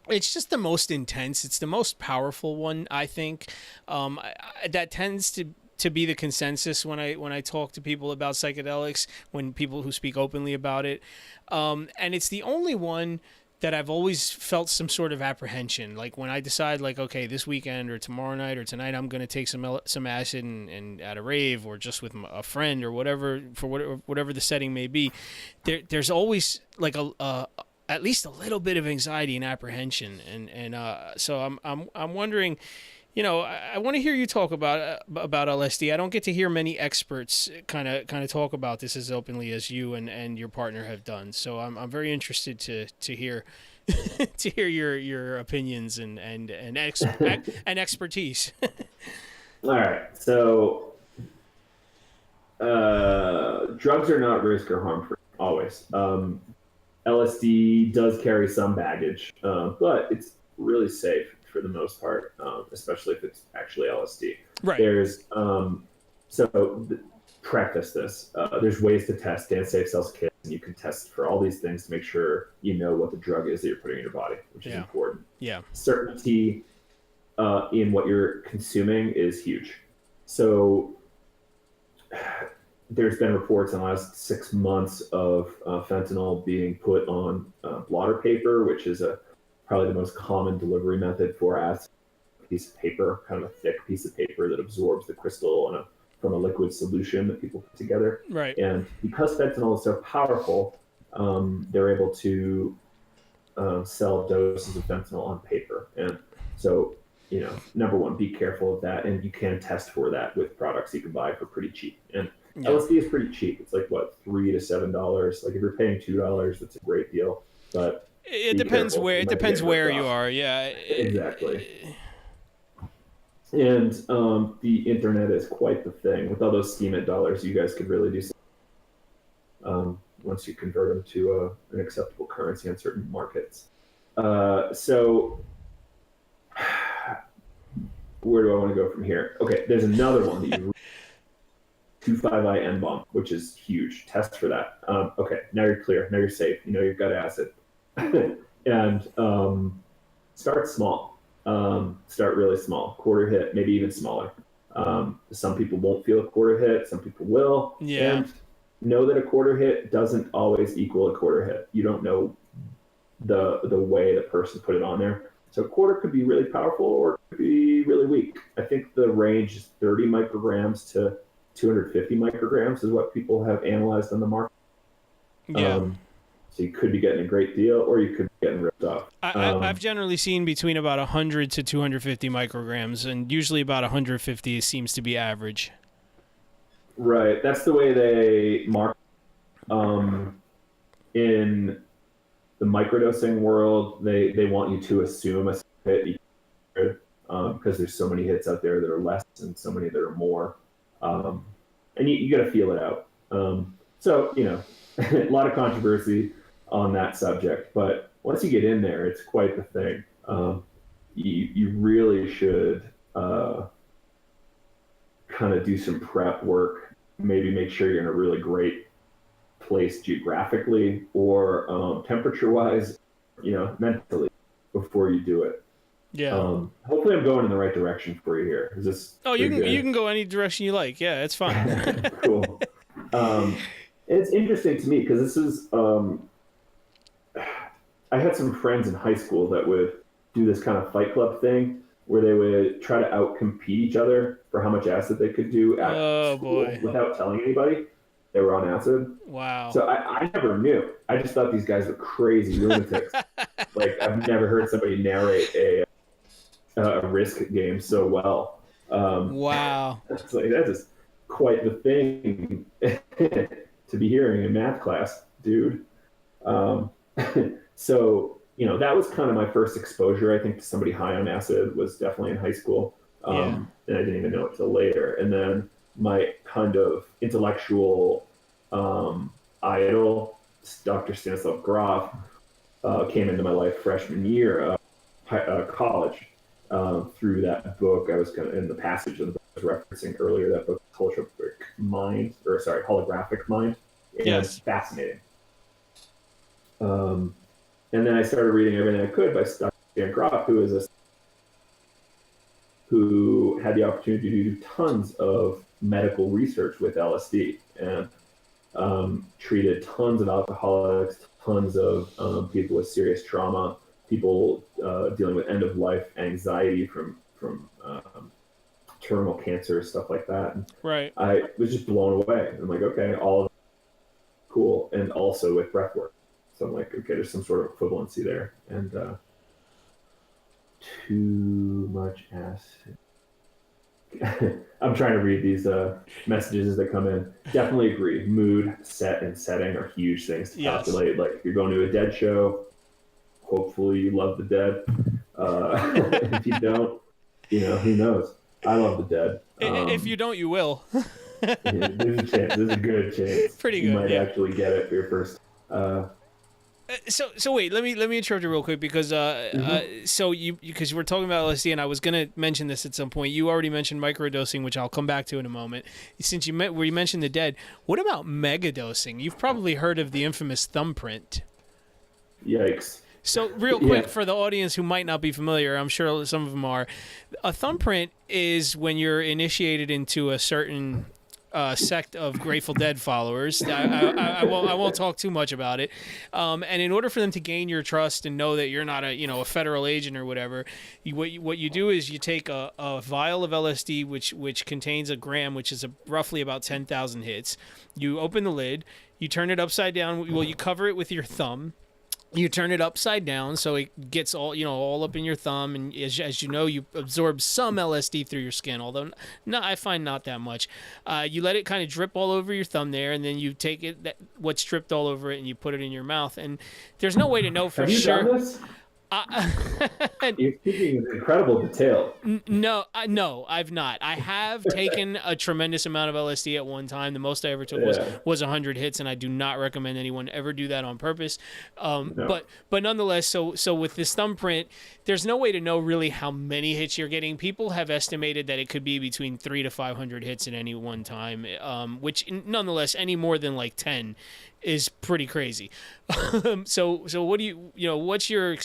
It's just the most intense. It's the most powerful one, I think. That tends to be the consensus when I talk to people about psychedelics, when people who speak openly about it. And it's the only one that I've always felt some sort of apprehension. Like when I decide, like, okay, this weekend or tomorrow night or tonight, I'm going to take some acid and at a rave or just with a friend or whatever, for whatever the setting may be, there's always like at least a little bit of anxiety and apprehension. So I'm wondering, I want to hear you talk about LSD. I don't get to hear many experts kind of talk about this as openly as you and your partner have done. So I'm very interested to hear to hear your opinions and expertise. All right. So drugs are not risk or harm free always. LSD does carry some baggage, but it's really safe for the most part, especially if it's actually LSD. Right. There's practice this. There's ways to test dance safe cells kits, and you can test for all these things to make sure you know what the drug is that you're putting in your body, which is important. Yeah. Certainty in what you're consuming is huge. So there's been reports in the last 6 months of fentanyl being put on blotter paper, which is probably the most common delivery method for acid. Piece of paper, kind of a thick piece of paper that absorbs the crystal from a liquid solution that people put together. Right. And because fentanyl is so powerful, they're able to sell doses of fentanyl on paper. And so, number one, be careful of that. And you can test for that with products you can buy for pretty cheap. And LSD is pretty cheap. It's like, what, $3 to $7? Like if you're paying $2, that's a great deal. But it depends where you are. Yeah. Exactly. And the internet is quite the thing. With all those scheme dollars, you guys could really do something once you convert them to an acceptable currency in certain markets. So where do I want to go from here? Okay, there's another one that you 2,5-I-N-bomb, which is huge. Test for that. Okay, now you're clear. Now you're safe. You've got acid. And start small. Start really small. Quarter hit, maybe even smaller. Some people won't feel a quarter hit. Some people will. Yeah. And know that a quarter hit doesn't always equal a quarter hit. You don't know the way the person put it on there. So a quarter could be really powerful or it could be really weak. I think the range is 30 micrograms to 250 micrograms is what people have analyzed on the market. Yeah. So you could be getting a great deal or you could be getting ripped off. I've generally seen between about 100 to 250 micrograms, and usually about 150 seems to be average. Right. That's the way they mark. In the microdosing world, they want you to assume a hit because there's so many hits out there that are less and so many that are more. And you got to feel it out. So, a lot of controversy on that subject, but once you get in there, it's quite the thing. You really should kind of do some prep work, maybe make sure you're in a really great place geographically or temperature-wise, mentally before you do it. Yeah. Hopefully I'm going in the right direction for you here. Is this Oh, you pretty can good? you can go any direction you like. Yeah, it's fine. Cool. It's interesting to me because this is I had some friends in high school that would do this kind of fight club thing where they would try to outcompete each other for how much acid they could do at Oh school boy. without telling anybody they were on acid. Wow. So I never knew. I just thought these guys were crazy lunatics. Like I've never heard somebody narrate a risk game so well. Wow. It's like that is quite the thing to be hearing in math class, dude. Um, so that was kind of my first exposure, I think, to somebody high on acid was definitely in high school. Yeah. And I didn't even know it till later. And then my kind of intellectual idol, Dr. Stanislav Grof, came into my life freshman year of college through that book. I was kind of in the passage of the book I was referencing earlier, that book, Holographic Mind, and Yes. fascinating. And then I started reading everything I could by Dr. Stan Grof, who had the opportunity to do tons of medical research with LSD and treated tons of alcoholics, tons of people with serious trauma, people dealing with end-of-life anxiety from terminal cancer, stuff like that. And Right. I was just blown away. I'm like, okay, all of cool, and also with breathwork. So I'm like, okay, there's some sort of equivalency there. And too much acid. I'm trying to read these messages as they come in. Definitely agree. Mood, set, and setting are huge things to calculate. Like if you're going to a Dead show, hopefully you love the Dead. If you don't, who knows? I love the Dead. If you don't, you will. Yeah, there's a chance. There's a good chance. Pretty good. You might actually get it for your first. So wait, let me interrupt you real quick because so because we're talking about LSD and I was gonna mention this at some point. You already mentioned microdosing, which I'll come back to in a moment. Since you mentioned the Dead, what about megadosing? You've probably heard of the infamous thumbprint. Yikes. So real quick for the audience who might not be familiar, I'm sure some of them are. A thumbprint is when you're initiated into a certain sect of Grateful Dead followers. I won't talk too much about it. And in order for them to gain your trust and know that you're not a federal agent or whatever, what you do is you take a vial of LSD which contains a gram, which is roughly about 10,000 hits. You open the lid, you turn it upside down. Well, you cover it with your thumb. You turn it upside down so it gets all up in your thumb, and as you know, you absorb some LSD through your skin, although I find not that much. You let it kind of drip all over your thumb there, and then you take what's dripped all over it and you put it in your mouth. And there's no way to know for sure. Have you done this? You're speaking with incredible detail. No, I've not. I have taken a tremendous amount of LSD at one time. The most I ever took was 100 hits, and I do not recommend anyone ever do that on purpose. No. But nonetheless, so with this thumbprint, there's no way to know really how many hits you're getting. People have estimated that it could be between 300 to 500 hits at any one time, which nonetheless, any more than like 10 is pretty crazy. So what do what's your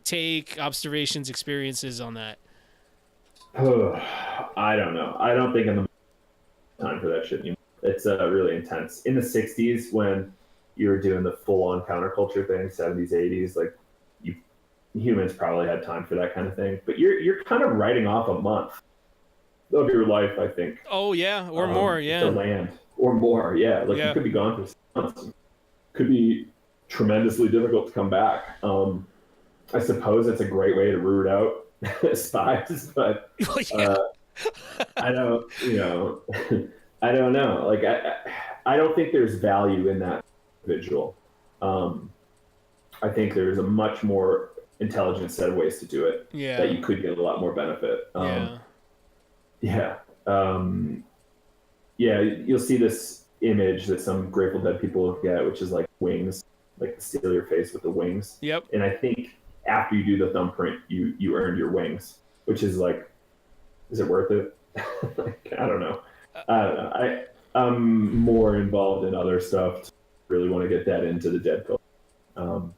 take, observations, experiences on that? I don't know. I don't think I'm the time for that shit. It's really intense. In the 60s, when you were doing the full-on counterculture thing, 70s, 80s, like humans probably had time for that kind of thing. But you're kind of writing off a month of your life, I think. Oh yeah, or more, yeah. To land or more, yeah. Like you could be gone for 6 months. Could be tremendously difficult to come back. I suppose it's a great way to root out spies, but I don't, I don't know. Like, I don't think there's value in that individual. I think there's a much more intelligent set of ways to do it that you could get a lot more benefit. You'll see this image that some Grateful Dead people get, which is like wings, like steal your face with the wings. Yep. And I think after you do the thumbprint, you earn your wings, which is like, is it worth it? I don't know. I'm more involved in other stuff. really want to get that into the dead culture.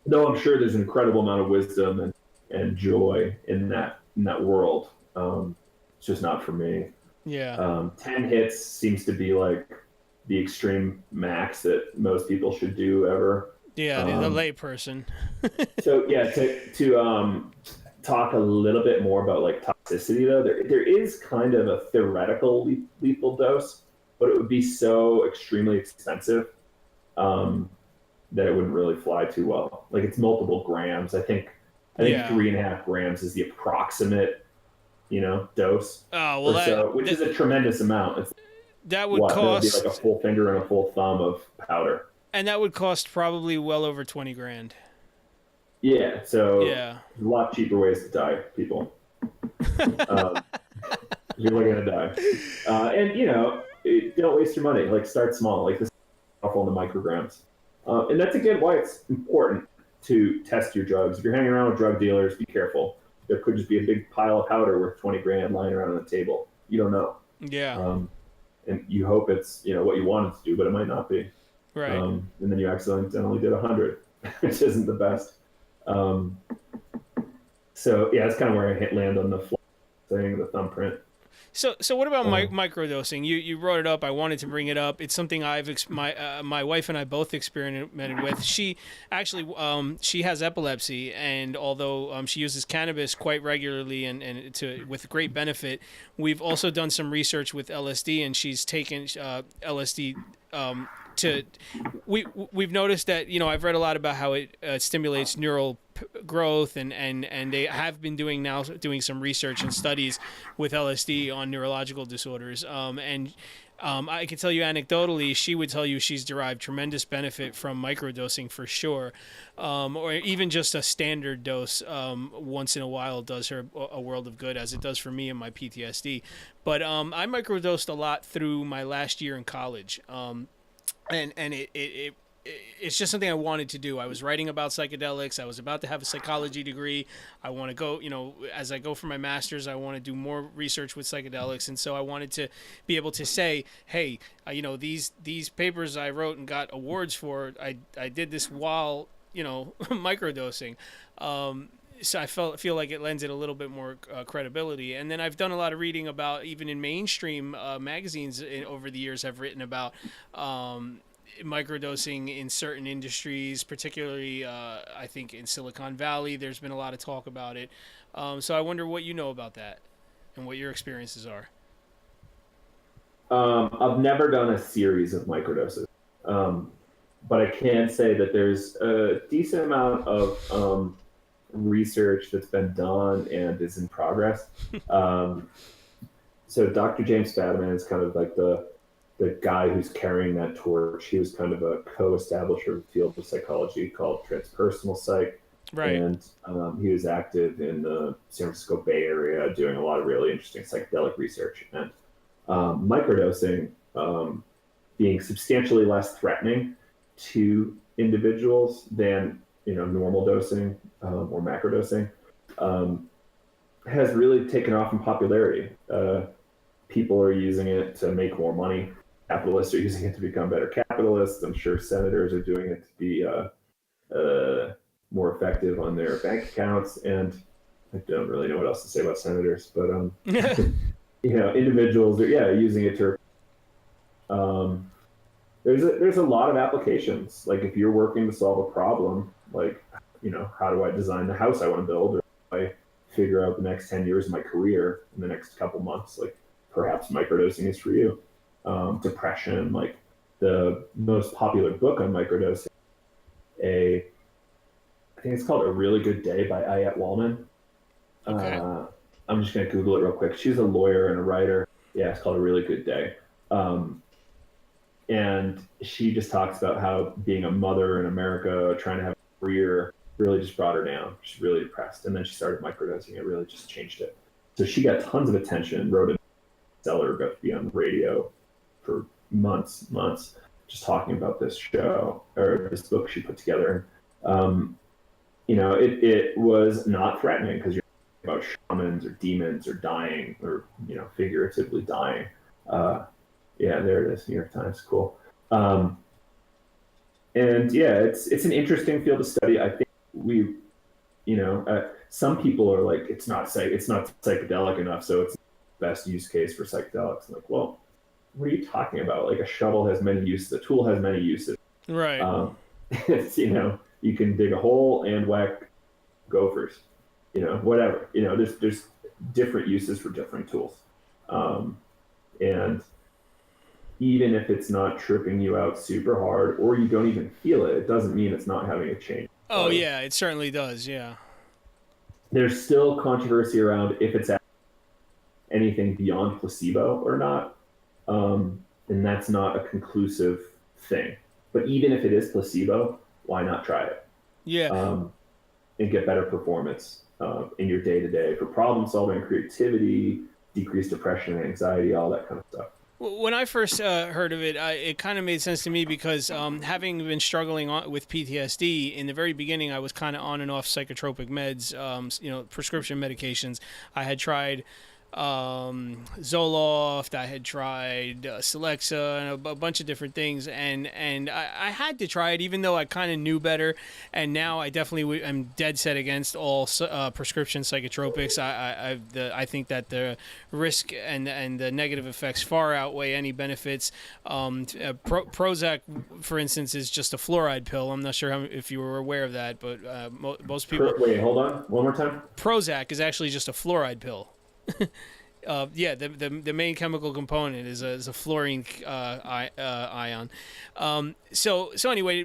Though I'm sure there's an incredible amount of wisdom and joy in that world. It's just not for me. Yeah. 10 hits seems to be like the extreme max that most people should do ever. Yeah, the lay person. So yeah, to talk a little bit more about like toxicity though, there is kind of a theoretical lethal dose, but it would be so extremely expensive that it wouldn't really fly too well. Like it's multiple grams. I think Yeah. 3.5 grams is the approximate, dose Oh, well, or so, which is a tremendous amount. It's that would that would be cost, like a full finger and a full thumb of powder. and that would cost probably well over 20 grand. Yeah, so Yeah. there's a lot cheaper ways to die, people. You're gonna die, and don't waste your money. Like start small. Like this is awful in the micrograms, and that's again why it's important to test your drugs. If you're hanging around with drug dealers, be careful. There could just be a big pile of powder worth 20 grand lying around on the table. You don't know. Yeah. And you hope it's what you wanted to do, but it might not be. Right. And then you accidentally did 100, which isn't the best. So yeah, that's kind of where I land on the thing, the thumbprint. So what about microdosing? You brought it up. I wanted to bring it up. It's something my wife and I both experimented with. She actually she has epilepsy, and although she uses cannabis quite regularly and with great benefit, we've also done some research with LSD, and she's taken LSD. We've noticed that I've read a lot about how it stimulates neural growth and they have been doing some research and studies with LSD on neurological disorders, and I can tell you anecdotally, she would tell you she's derived tremendous benefit from microdosing for sure, or even just a standard dose once in a while does her a world of good, as it does for me and my PTSD. But I microdosed a lot through my last year in college. And it's just something I wanted to do. I was writing about psychedelics. I was about to have a psychology degree. I want to go, as I go for my master's, I want to do more research with psychedelics. And so I wanted to be able to say, hey, these papers I wrote and got awards for, I did this while, microdosing. So I feel like it lends it a little bit more credibility. And then I've done a lot of reading about, even in mainstream magazines over the years, have written about microdosing in certain industries, particularly I think in Silicon Valley. There's been a lot of talk about it. So I wonder what you know about that and what your experiences are. I've never done a series of microdoses, but I can say that there's a decent amount of research that's been done and is in progress. So Dr. James Fadiman is kind of like the guy who's carrying that torch. He was kind of a co-establisher of a field of psychology called transpersonal psych. Right. And he was active in the San Francisco Bay Area doing a lot of really interesting psychedelic research. And microdosing being substantially less threatening to individuals than normal dosing or macrodosing has really taken off in popularity. People are using it to make more money. Capitalists are using it to become better capitalists. I'm sure senators are doing it to be more effective on their bank accounts. And I don't really know what else to say about senators, but individuals are using it to. There's a lot of applications. Like if you're working to solve a problem, like how do I design the house I want to build, or how do I figure out the next 10 years of my career in the next couple months, like perhaps microdosing is for you. Depression, like the most popular book on microdosing, I think it's called A Really Good Day by Ayat Wallman. Okay. I'm just going to Google it real quick. She's a lawyer and a writer. Yeah, it's called A Really Good Day. And she just talks about how being a mother in America, trying to have a career, really just brought her down. She's really depressed. And then she started microdosing. It really just changed it. So she got tons of attention, wrote a bestseller, got to be on the radio for months, just talking about this show or this book she put together. It was not threatening because you're talking about shamans or demons or dying or, figuratively dying. Yeah, there it is, New York Times, cool. And yeah, it's an interesting field of study. I think some people are like, it's not psychedelic enough, so it's the best use case for psychedelics. I'm like, well, what are you talking about? Like a shovel has many uses, a tool has many uses. Right. It's, you can dig a hole and whack gophers, whatever. There's different uses for different tools, and even if it's not tripping you out super hard or you don't even feel it, it doesn't mean it's not having a change. Oh yeah, it certainly does. Yeah. There's still controversy around if it's anything beyond placebo or not, and that's not a conclusive thing. But even if it is placebo, why not try it? Yeah. And get better performance in your day to day for problem solving, creativity, decreased depression and anxiety, all that kind of stuff. When I first heard of it, it kind of made sense to me because having been struggling with PTSD in the very beginning, I was kind of on and off psychotropic meds, prescription medications. I had tried Zoloft, I had tried Celexa, and a bunch of different things, and I had to try it even though I kind of knew better. And now I definitely am dead set against all prescription psychotropics. I think that the risk and the negative effects far outweigh any benefits. Prozac, for instance, is just a fluoride pill. I'm not sure if you were aware of that, but most people. Wait, hold on, one more time. Prozac is actually just a fluoride pill. The main chemical component is a fluorine ion. So anyway,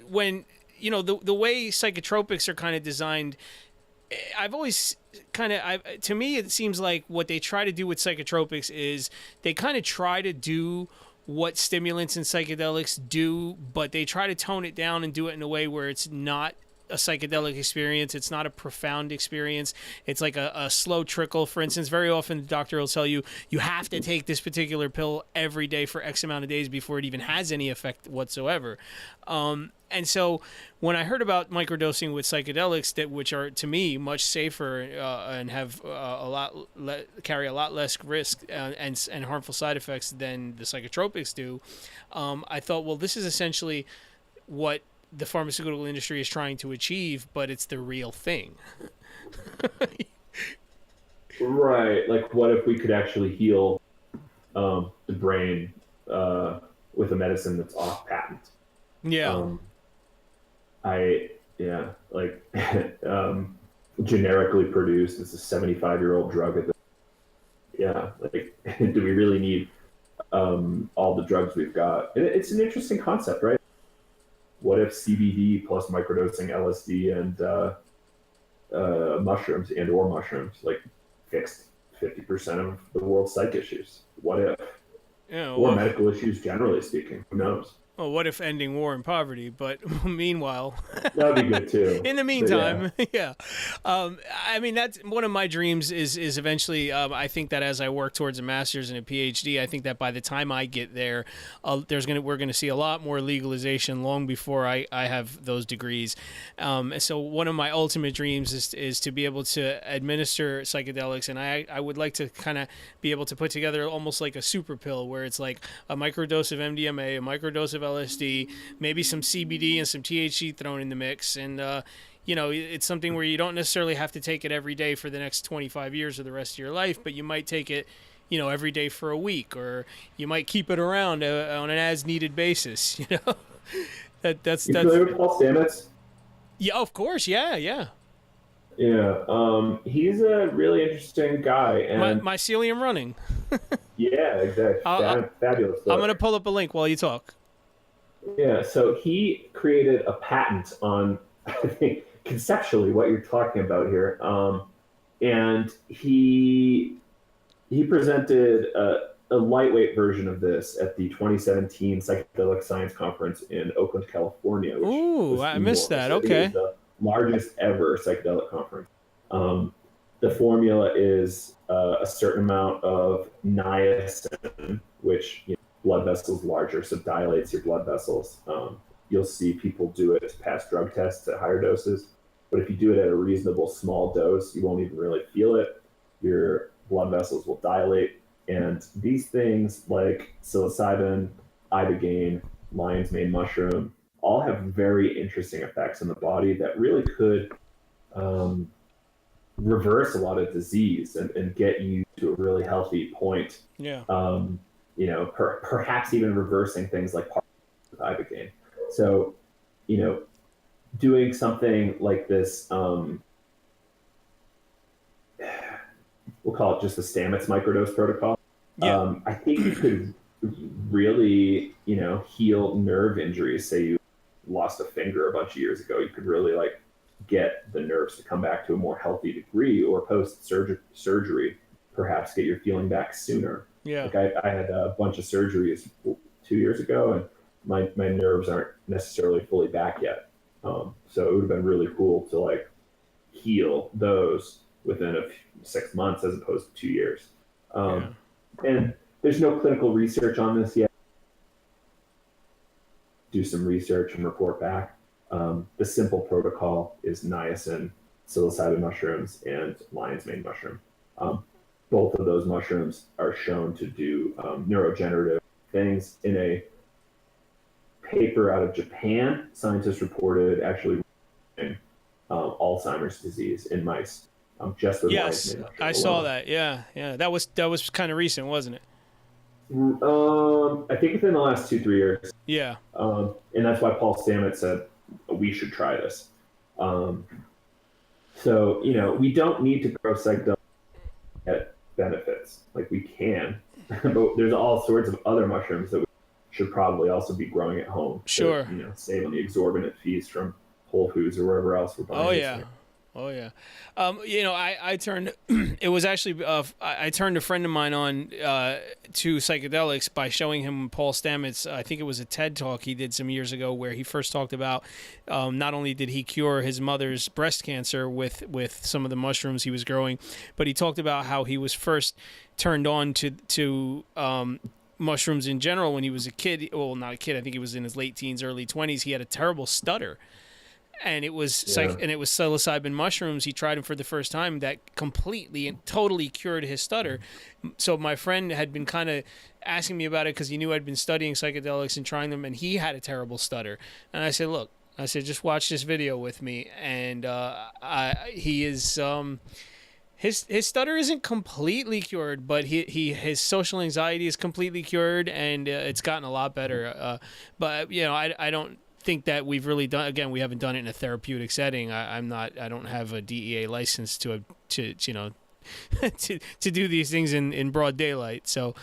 when the way psychotropics are kind of designed, I've always to me it seems like what they try to do with psychotropics is they kind of try to do what stimulants and psychedelics do, but they try to tone it down and do it in a way where it's not a psychedelic experience. It's not a profound experience. It's like a slow trickle. For instance, very often the doctor will tell you have to take this particular pill every day for X amount of days before it even has any effect whatsoever. And so when I heard about microdosing with psychedelics, which are to me much safer and have carry a lot less risk and harmful side effects than the psychotropics do, I thought, well, this is essentially what the pharmaceutical industry is trying to achieve, but it's the real thing. Right. Like, what if we could actually heal the brain with a medicine that's off patent? Yeah. Generically produced. It's a 75-year-old drug. Do we really need all the drugs we've got? It's an interesting concept, right? What if CBD plus microdosing LSD and mushrooms fixed 50% of the world's psych issues? What if? Yeah, or medical issues generally speaking. Who knows? Well, what if ending war and poverty? But meanwhile, that'd be good too. In the meantime, yeah. I mean, that's one of my dreams is eventually. I think that as I work towards a master's and a PhD, I think that by the time I get there, we're gonna see a lot more legalization long before I have those degrees. So one of my ultimate dreams is to be able to administer psychedelics, and I would like to kind of be able to put together almost like a super pill where it's like a microdose of MDMA, a microdose of LSD, maybe some CBD and some THC thrown in the mix, and it's something where you don't necessarily have to take it every day for the next 25 years or the rest of your life, but you might take it every day for a week, or you might keep it around on an as needed basis. That's familiar with Paul Stamets? Yeah, of course. Yeah. He's a really interesting guy, and Mycelium Running. Yeah, exactly. Fabulous book. I'm gonna pull up a link while you talk. Yeah, so he created a patent on, I think, conceptually what you're talking about here, and he presented a lightweight version of this at the 2017 Psychedelic Science Conference in Oakland, California. Ooh, I missed that. Okay. It was the largest ever psychedelic conference. The formula is a certain amount of niacin, which blood vessels larger, so dilates your blood vessels. You'll see people do it to pass drug tests at higher doses, but if you do it at a reasonable small dose, you won't even really feel it. Your blood vessels will dilate, and these things like psilocybin, ibogaine, lion's mane mushroom, all have very interesting effects in the body that really could reverse a lot of disease and get you to a really healthy point. Yeah. Perhaps even reversing things like ibogaine. So, doing something like this, we'll call it just the Stamets microdose protocol. Yeah. I think you could really, heal nerve injuries. Say you lost a finger a bunch of years ago, you could really get the nerves to come back to a more healthy degree, or post surgery, perhaps get your feeling back sooner. Yeah. I had a bunch of surgeries 2 years ago, and my nerves aren't necessarily fully back yet. So it would have been really cool to heal those within 6 months as opposed to 2 years. And there's no clinical research on this yet. Do some research and report back. The simple protocol is niacin, psilocybin mushrooms, and lion's mane mushroom. Both of those mushrooms are shown to do neurogenerative things. In a paper out of Japan, scientists reported actually Alzheimer's disease in mice. Just with yes, I saw that. Yeah. That was kind of recent, wasn't it? I think within the last 2-3 years. Yeah. And that's why Paul Stamets said we should try this. So we don't need to grow psychedelics to get benefits. We can, but there's all sorts of other mushrooms that we should probably also be growing at home. Sure. To, save on the exorbitant fees from Whole Foods or wherever else we're buying. Oh yeah. I turned. It was actually I turned a friend of mine on to psychedelics by showing him Paul Stamets. I think it was a TED talk he did some years ago where he first talked about not only did he cure his mother's breast cancer with some of the mushrooms he was growing, but he talked about how he was first turned on to mushrooms in general when he was a kid. Well, not a kid. I think he was in his late teens, early 20s. He had a terrible stutter. And it was psilocybin mushrooms. He tried them for the first time that completely and totally cured his stutter. So my friend had been kind of asking me about it because he knew I'd been studying psychedelics and trying them, and he had a terrible stutter. And I said, look, just watch this video with me. And he is his stutter isn't completely cured, but his social anxiety is completely cured, and it's gotten a lot better. But I don't think that we've really done. Again, we haven't done it in a therapeutic setting. I don't have a DEA license to to do these things in broad daylight. So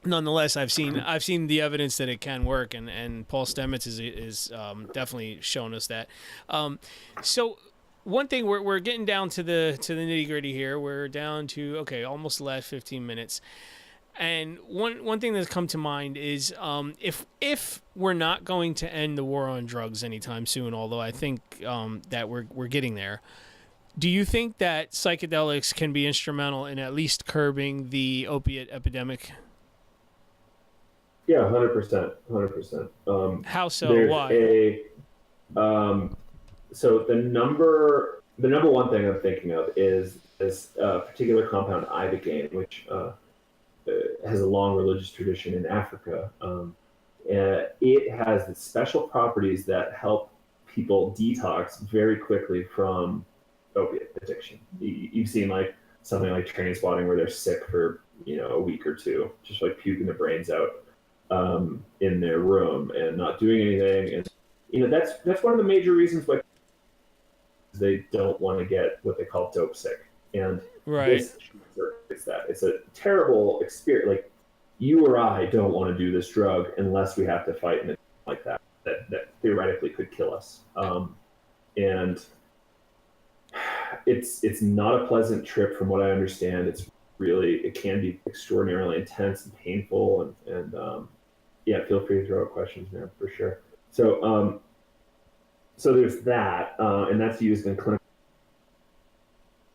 nonetheless, I've seen the evidence that it can work, and Paul Stamets is definitely shown us that. So one thing, we're getting down to the nitty gritty here. We're down to almost the last 15 minutes. And one thing that's come to mind is if we're not going to end the war on drugs anytime soon, although I think that we're getting there, do you think that psychedelics can be instrumental in at least curbing the opiate epidemic? Yeah, 100%. How so? Why? So the number one thing I'm thinking of is this particular compound ibogaine, which has a long religious tradition in Africa. It has special properties that help people detox very quickly from opiate addiction. You've seen something like train spotting where they're sick for a week or two, just puking their brains out in their room and not doing anything. And that's one of the major reasons why they don't want to get what they call dope sick. And right. It's a terrible experience. You or I don't want to do this drug unless we have to fight in a like that theoretically could kill us. And it's not a pleasant trip from what I understand. It can be extraordinarily intense and painful. And feel free to throw out questions, man, for sure. So there's that, and that's used in clinical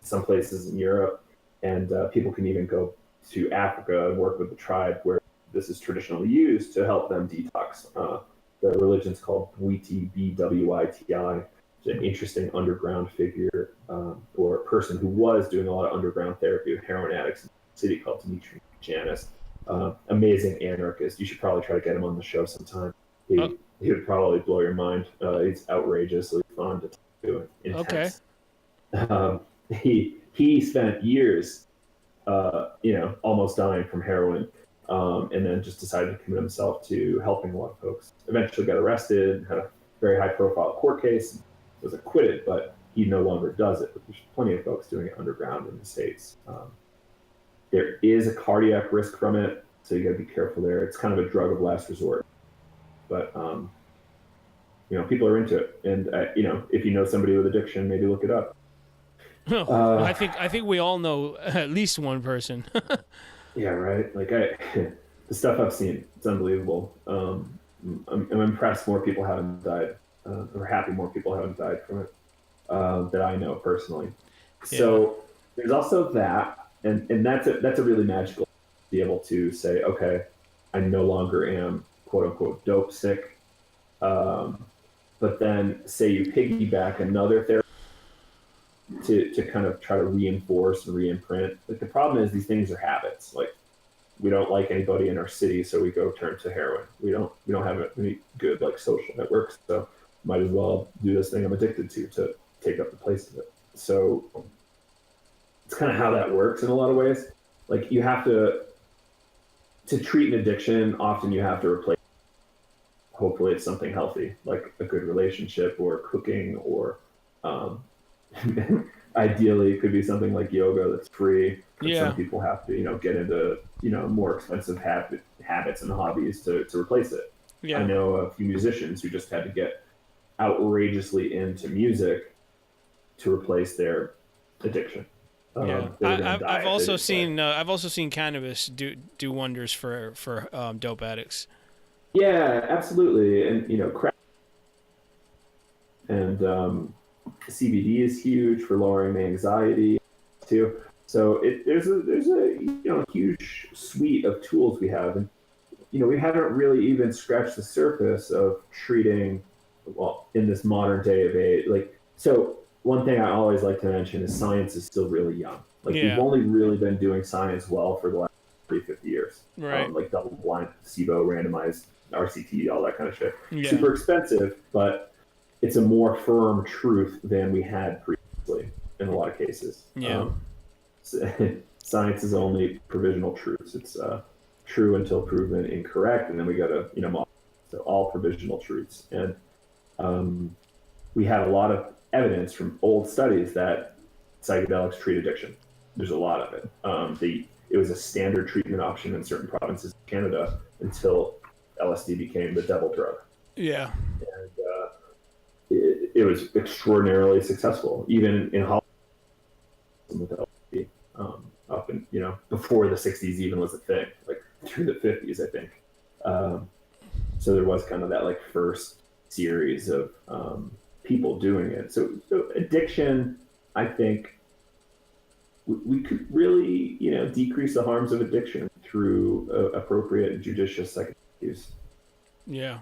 some places in Europe, and people can even go to Africa and work with the tribe where this is traditionally used to help them detox. The religion's called Bwiti, B-W-I-T-I. It's an interesting underground figure, or a person who was doing a lot of underground therapy with heroin addicts in a city called Dimitri Janis. Amazing anarchist. You should probably try to get him on the show sometime. Oh, He would probably blow your mind. He's outrageously fun to talk to, okay. intense. Um, he spent years, almost dying from heroin, and then just decided to commit himself to helping a lot of folks. Eventually got arrested, had a very high profile court case, was acquitted, but he no longer does it. But there's plenty of folks doing it underground in the States. There is a cardiac risk from it, so you got to be careful there. It's kind of a drug of last resort, but people are into it, and if you know somebody with addiction, maybe look it up. I think we all know at least one person. Yeah, right. Like the stuff I've seen, it's unbelievable. I'm impressed more people haven't died, or happy more people haven't died from it that I know personally. So there's also that, and that's a really magical to be able to say, okay, I no longer am quote unquote dope sick. But then say you piggyback another therapy to kind of try to reinforce and re-imprint. Like the problem is these things are habits. Like we don't like anybody in our city, so we go turn to heroin. We don't have any good like social networks, so might as well do this thing I'm addicted to take up the place of it. So it's kind of how that works in a lot of ways. Like you have to treat an addiction, often you have to replace. Hopefully it's something healthy, like a good relationship or cooking, or ideally it could be something like yoga that's free. But some people have to, get into, more expensive habits and hobbies to replace it. Yeah. I know a few musicians who just had to get outrageously into music to replace their addiction. I've also seen cannabis do wonders for dope addicts. Yeah, absolutely, and crack and CBD is huge for lowering anxiety too. So there's a huge suite of tools we have, and we haven't really even scratched the surface of treating, well, in this modern day of age. Like, so one thing I always like to mention is science is still really young. Like we've only really been doing science well for the last 50 years. Right. Like double-blind, placebo, randomized, RCT, all that kind of shit. Yeah. Super expensive, but it's a more firm truth than we had previously in a lot of cases. Yeah. Science is only provisional truths. It's true until proven incorrect, and then we got to model. So all provisional truths, and we have a lot of evidence from old studies that psychedelics treat addiction. There's a lot of it. It was a standard treatment option in certain provinces of Canada until LSD became the devil drug. Yeah. And it was extraordinarily successsul, even in Hollywood with LSD, up in, before the 60s even was a thing, like through the 50s, I think. So there was kind of that like first series of people doing it. So addiction, I think we could really, decrease the harms of addiction through appropriate and judicious psychedelic use. Yeah.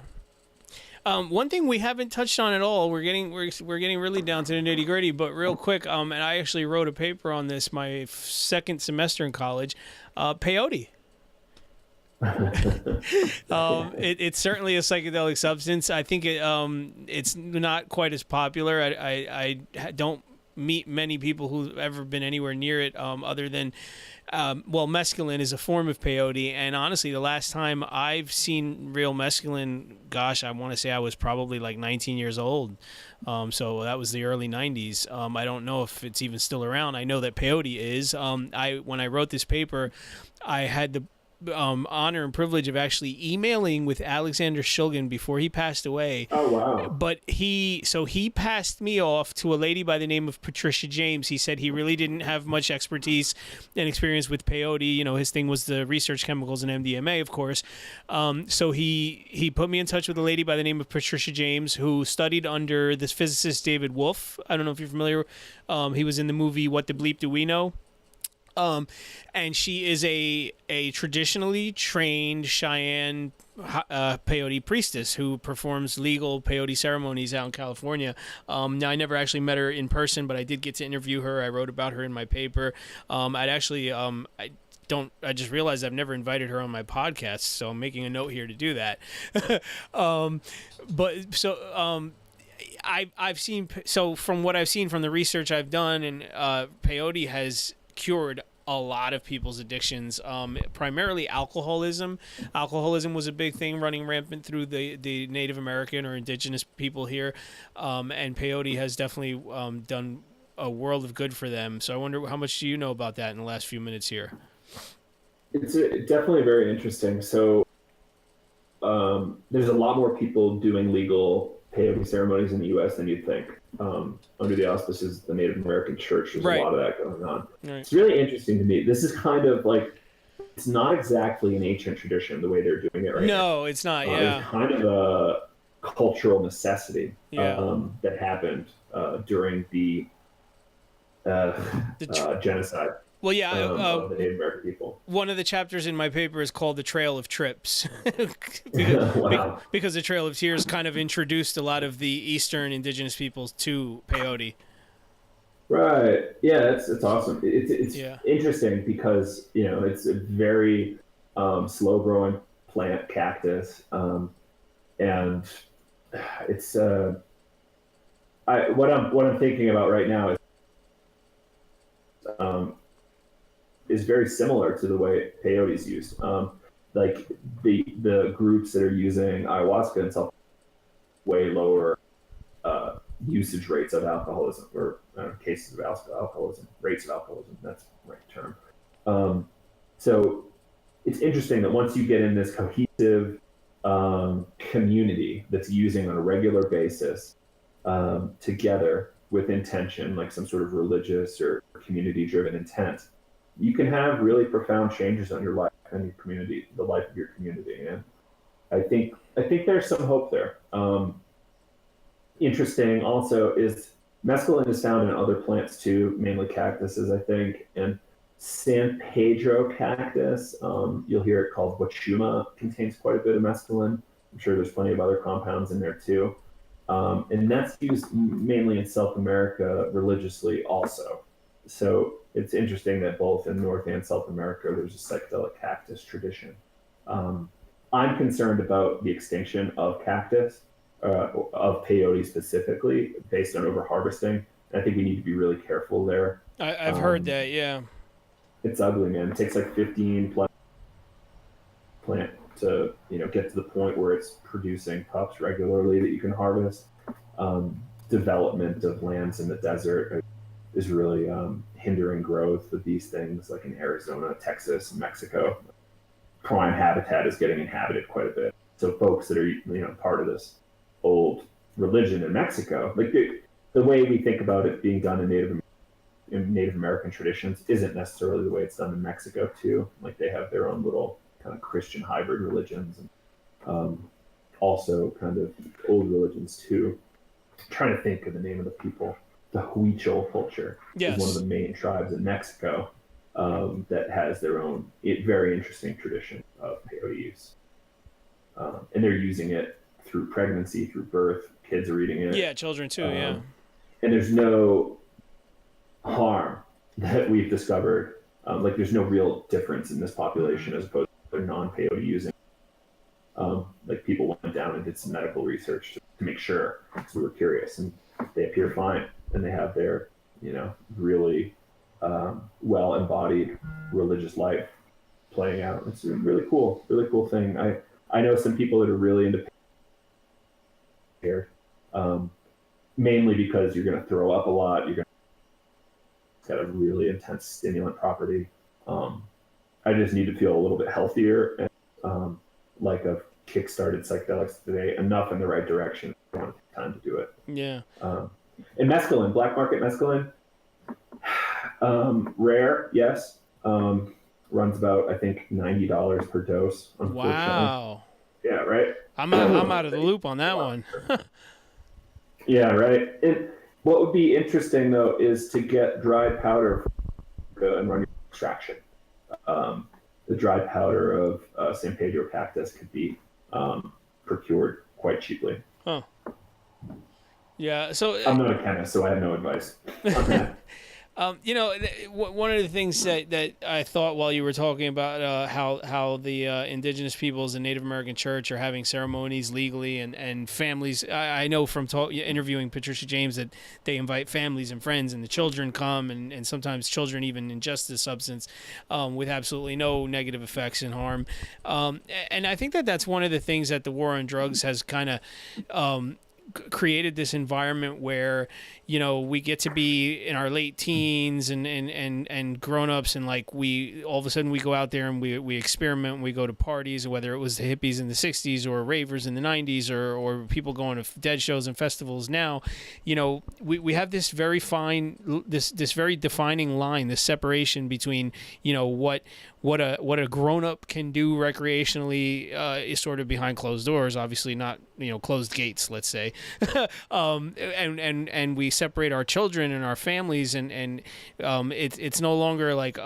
One thing we haven't touched on at all, we're getting really down to the nitty gritty, but real quick, and I actually wrote a paper on this my second semester in college, peyote. It's certainly a psychedelic substance. I think it's not quite as popular. I don't meet many people who've ever been anywhere near it, other than mescaline is a form of peyote, and honestly the last time I've seen real mescaline, gosh, I want to say I was probably like 19 years old, so that was the early 90s. I don't know if it's even still around. I know that peyote is. When I wrote this paper, I had the honor and privilege of actually emailing with Alexander Shulgin before he passed away. Oh, wow. But he passed me off to a lady by the name of Patricia James. He said he really didn't have much expertise and experience with peyote. His thing was the research chemicals and MDMA, of course. So he put me in touch with a lady by the name of Patricia James, who studied under this physicist David Wolf. I don't know if you're familiar. He was in the movie What the Bleep Do We Know? And she is a traditionally trained Cheyenne peyote priestess who performs legal peyote ceremonies out in California. Now, I never actually met her in person, but I did get to interview her. I wrote about her in my paper. just realized I've never invited her on my podcast, so I'm making a note here to do that. But so I've seen, so from what I've seen from the research I've done, and peyote has cured a lot of people's addictions, primarily alcoholism. Alcoholism was a big thing running rampant through the Native American or indigenous people here, and peyote has definitely done a world of good for them. So I wonder, how much do you know about that in the last few minutes here? It's definitely very interesting. So there's a lot more people doing legal peyote ceremonies in the U.S. than you'd think. Under the auspices of the Native American Church, there's Right. a lot of that going on. Right. It's really interesting to me. This is kind of like, it's not exactly an ancient tradition the way they're doing it right now. No, it's not. Yeah. It's kind of a cultural necessity Yeah. that happened during the genocide Well, yeah. of the Native American people. One of the chapters in my paper is called "The Trail of Trips," Wow. because the Trail of Tears kind of introduced a lot of the Eastern indigenous peoples to peyote. Right. Yeah, it's awesome. It's Yeah. interesting because it's a very slow growing plant, cactus, and it's what I'm thinking about right now is very similar to the way peyote is used. Like the groups that are using ayahuasca and stuff, way lower usage rates of alcoholism, or cases of alcoholism, rates of alcoholism. That's the right term. So it's interesting that once you get in this cohesive community that's using on a regular basis together with intention, like some sort of religious or community-driven intent, you can have really profound changes on your life and your community, the life of your community. And I think there's some hope there. Interesting also is mescaline is found in other plants too, mainly cactuses, I think. And San Pedro cactus, you'll hear it called wachuma, contains quite a bit of mescaline. I'm sure there's plenty of other compounds in there too. And that's used mainly in South America religiously also. So it's interesting that both in North and South America, there's a psychedelic cactus tradition. I'm concerned about the extinction of cactus, of peyote specifically, based on overharvesting. And I think we need to be really careful there. I've heard that. Yeah. It's ugly, man. It takes like 15 plant to get to the point where it's producing pups regularly that you can harvest. Development of lands in the desert is really hindering growth of these things, like in Arizona, Texas, and Mexico. Prime habitat is getting inhabited quite a bit. So folks that are part of this old religion in Mexico, like the way we think about it being done in Native American traditions isn't necessarily the way it's done in Mexico too. Like they have their own little kind of Christian hybrid religions, and also kind of old religions too. I'm trying to think of the name of the people. The Huichol culture is one of the main tribes in Mexico that has their own very interesting tradition of peyote use. And they're using it through pregnancy, through birth. Kids are eating it. Yeah, children too, yeah. And there's no harm that we've discovered. Like there's no real difference in this population as opposed to their non-peyote using. Like people went down and did some medical research to make sure, because we were curious, and they appear fine, and they have their, really well-embodied religious life playing out. It's a really cool thing. I know some people that are really into here, mainly because you're going to throw up a lot. It's got a really intense stimulant property. I just need to feel a little bit healthier, and like I've kickstarted psychedelics today, enough in the right direction. I want to take time to do it. Yeah. And mescaline, black market mescaline, rare, yes. Runs about, I think, $90 per dose. Wow. Yeah, right. I'm out of the loop on that one. Yeah, right. And what would be interesting though is to get dried powder and run your extraction. The dried powder of San Pedro cactus could be procured quite cheaply. Huh. Yeah. So I'm not a chemist, so I have no advice on that. One of the things that I thought while you were talking about how the indigenous peoples and Native American church are having ceremonies legally and families. I know from interviewing Patricia James that they invite families and friends and the children come and sometimes children even ingest the substance with absolutely no negative effects and harm. And I think that that's one of the things that the war on drugs has kind of created this environment where we get to be in our late teens and grown-ups, and like we all of a sudden we go out there and we experiment and we go to parties, whether it was the hippies in the 60s or ravers in the 90s or people going to dead shows and festivals now. We have this very fine this very defining line, this separation between what a grown-up can do recreationally is sort of behind closed doors, obviously not closed gates, let's say. And we separate our children and our families, and it's no longer like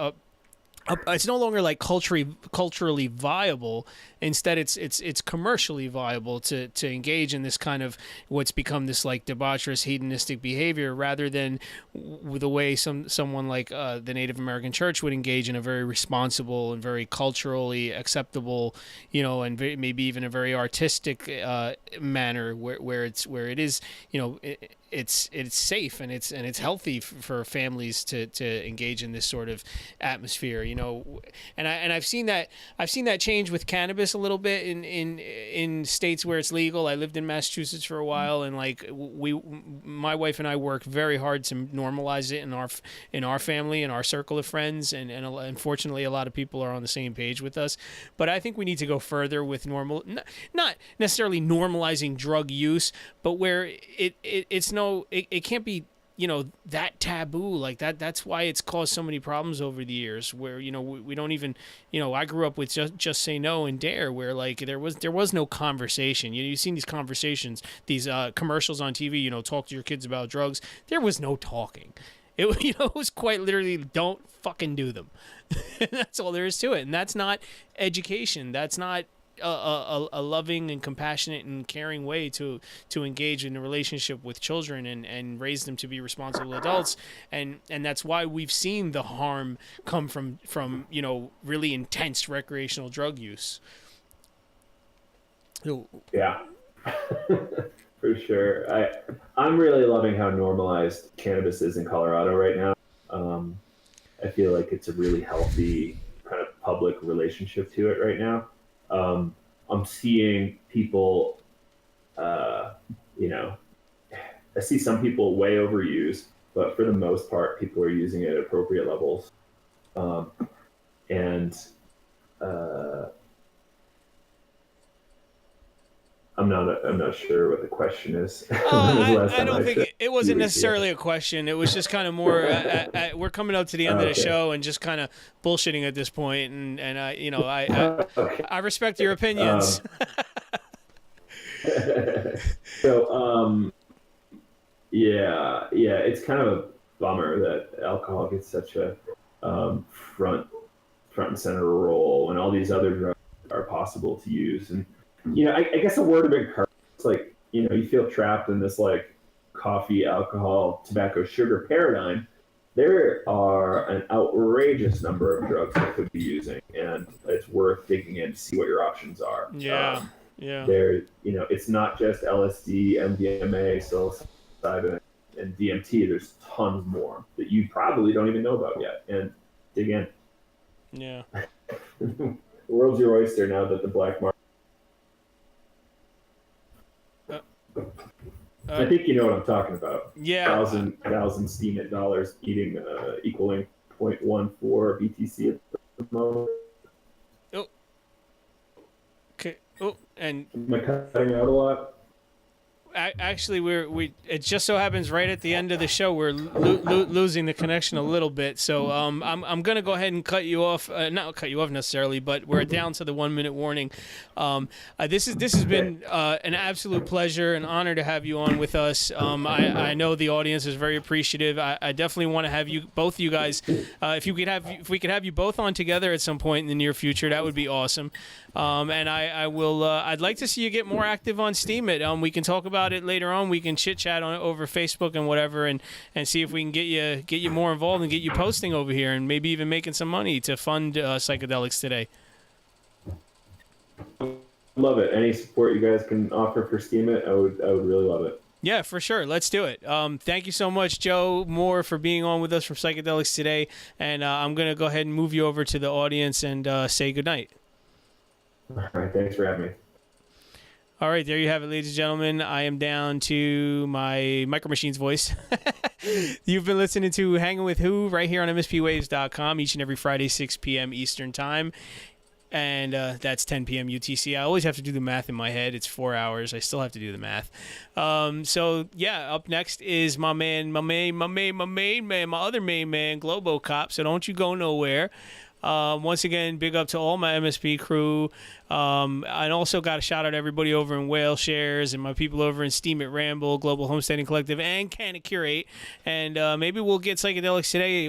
it's no longer like culturally viable. Instead, it's commercially viable to engage in this kind of what's become this like debaucherous hedonistic behavior, rather than the way someone like the Native American church would engage in a very responsible and very culturally acceptable, and maybe even a very artistic manner where it is it's safe and it's healthy for families to engage in this sort of atmosphere, and I've seen that change with cannabis a little bit in states where it's legal. I lived in Massachusetts for a while, and like my wife and I worked very hard to normalize it in our family and our circle of friends, and unfortunately a lot of people are on the same page with us. But I think we need to go further with not necessarily normalizing drug use, but where it can't be that taboo like that. That's why it's caused so many problems over the years, where we don't even I grew up with just say no and dare, where like there was no conversation. You've seen these conversations, these commercials on TV, talk to your kids about drugs. There was no talking. It was quite literally, don't fucking do them. That's all there is to it, and that's not education. That's not a loving and compassionate and caring way to engage in a relationship with children and raise them to be responsible adults, and that's why we've seen the harm come from really intense recreational drug use. Yeah. For sure. I'm really loving how normalized cannabis is in Colorado right now. I feel like it's a really healthy kind of public relationship to it right now. I'm seeing people, I see some people way overuse, but for the most part, people are using it at appropriate levels. I'm not sure what the question is. I don't think it wasn't necessarily a question. It was just kind of more. We're coming up to the end of the show and just kind of bullshitting at this point, and I respect your opinions. So it's kind of a bummer that alcohol gets such a front and center role when all these other drugs are possible to use. And I guess a word of encouragement, like, you feel trapped in this like coffee, alcohol, tobacco, sugar paradigm. There are an outrageous number of drugs that could be using, and it's worth digging in to see what your options are. Yeah. There, it's not just LSD, MDMA, psilocybin, and DMT. There's tons more that you probably don't even know about yet, and dig in. Yeah. The world's your oyster now that the black market. I think you know what I'm talking about. Yeah. thousand steam at dollars equaling 0.14 BTC at the moment. Oh. Okay. Oh, and am I cutting out a lot? Actually, it just so happens right at the end of the show we're losing the connection a little bit. So I'm gonna go ahead and cut you off. Not cut you off necessarily, but we're down to the 1 minute warning. This has been an absolute pleasure and honor to have you on with us. I know the audience is very appreciative. I definitely want to have both of you guys. If we could have you both on together at some point in the near future, that would be awesome. And I will. I'd like to see you get more active on Steam It. We can talk about about it later on. We can chit chat on over Facebook and whatever, and see if we can get you more involved and get you posting over here, and maybe even making some money to fund Psychedelics Today. Love it. Any support you guys can offer for Steam It, I would really love it. Yeah, for sure. Let's do it. Thank you so much, Joe Moore, for being on with us from Psychedelics Today. And I'm going to go ahead and move you over to the audience and say goodnight. All right. Thanks for having me. All right. There you have it, ladies and gentlemen. I am down to my Micro Machines voice. You've been listening to Hangin' with Who right here on MSPWaves.com each and every Friday, 6 p.m. Eastern Time. And that's 10 p.m. UTC. I always have to do the math in my head. It's 4 hours. I still have to do the math. So yeah, up next is my other main man, Globo Cop. So don't you go nowhere. Once again, big up to all my MSP crew. I also got a shout out to everybody over in Whale Shares and my people over in Steam It Ramble, Global Homesteading Collective, and Can It Curate. And maybe we'll get Psychedelics Today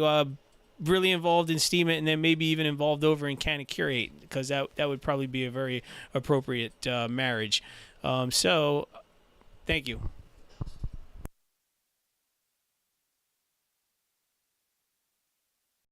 really involved in Steam It, and then maybe even involved over in Can It Curate, because that would probably be a very appropriate marriage. So thank you.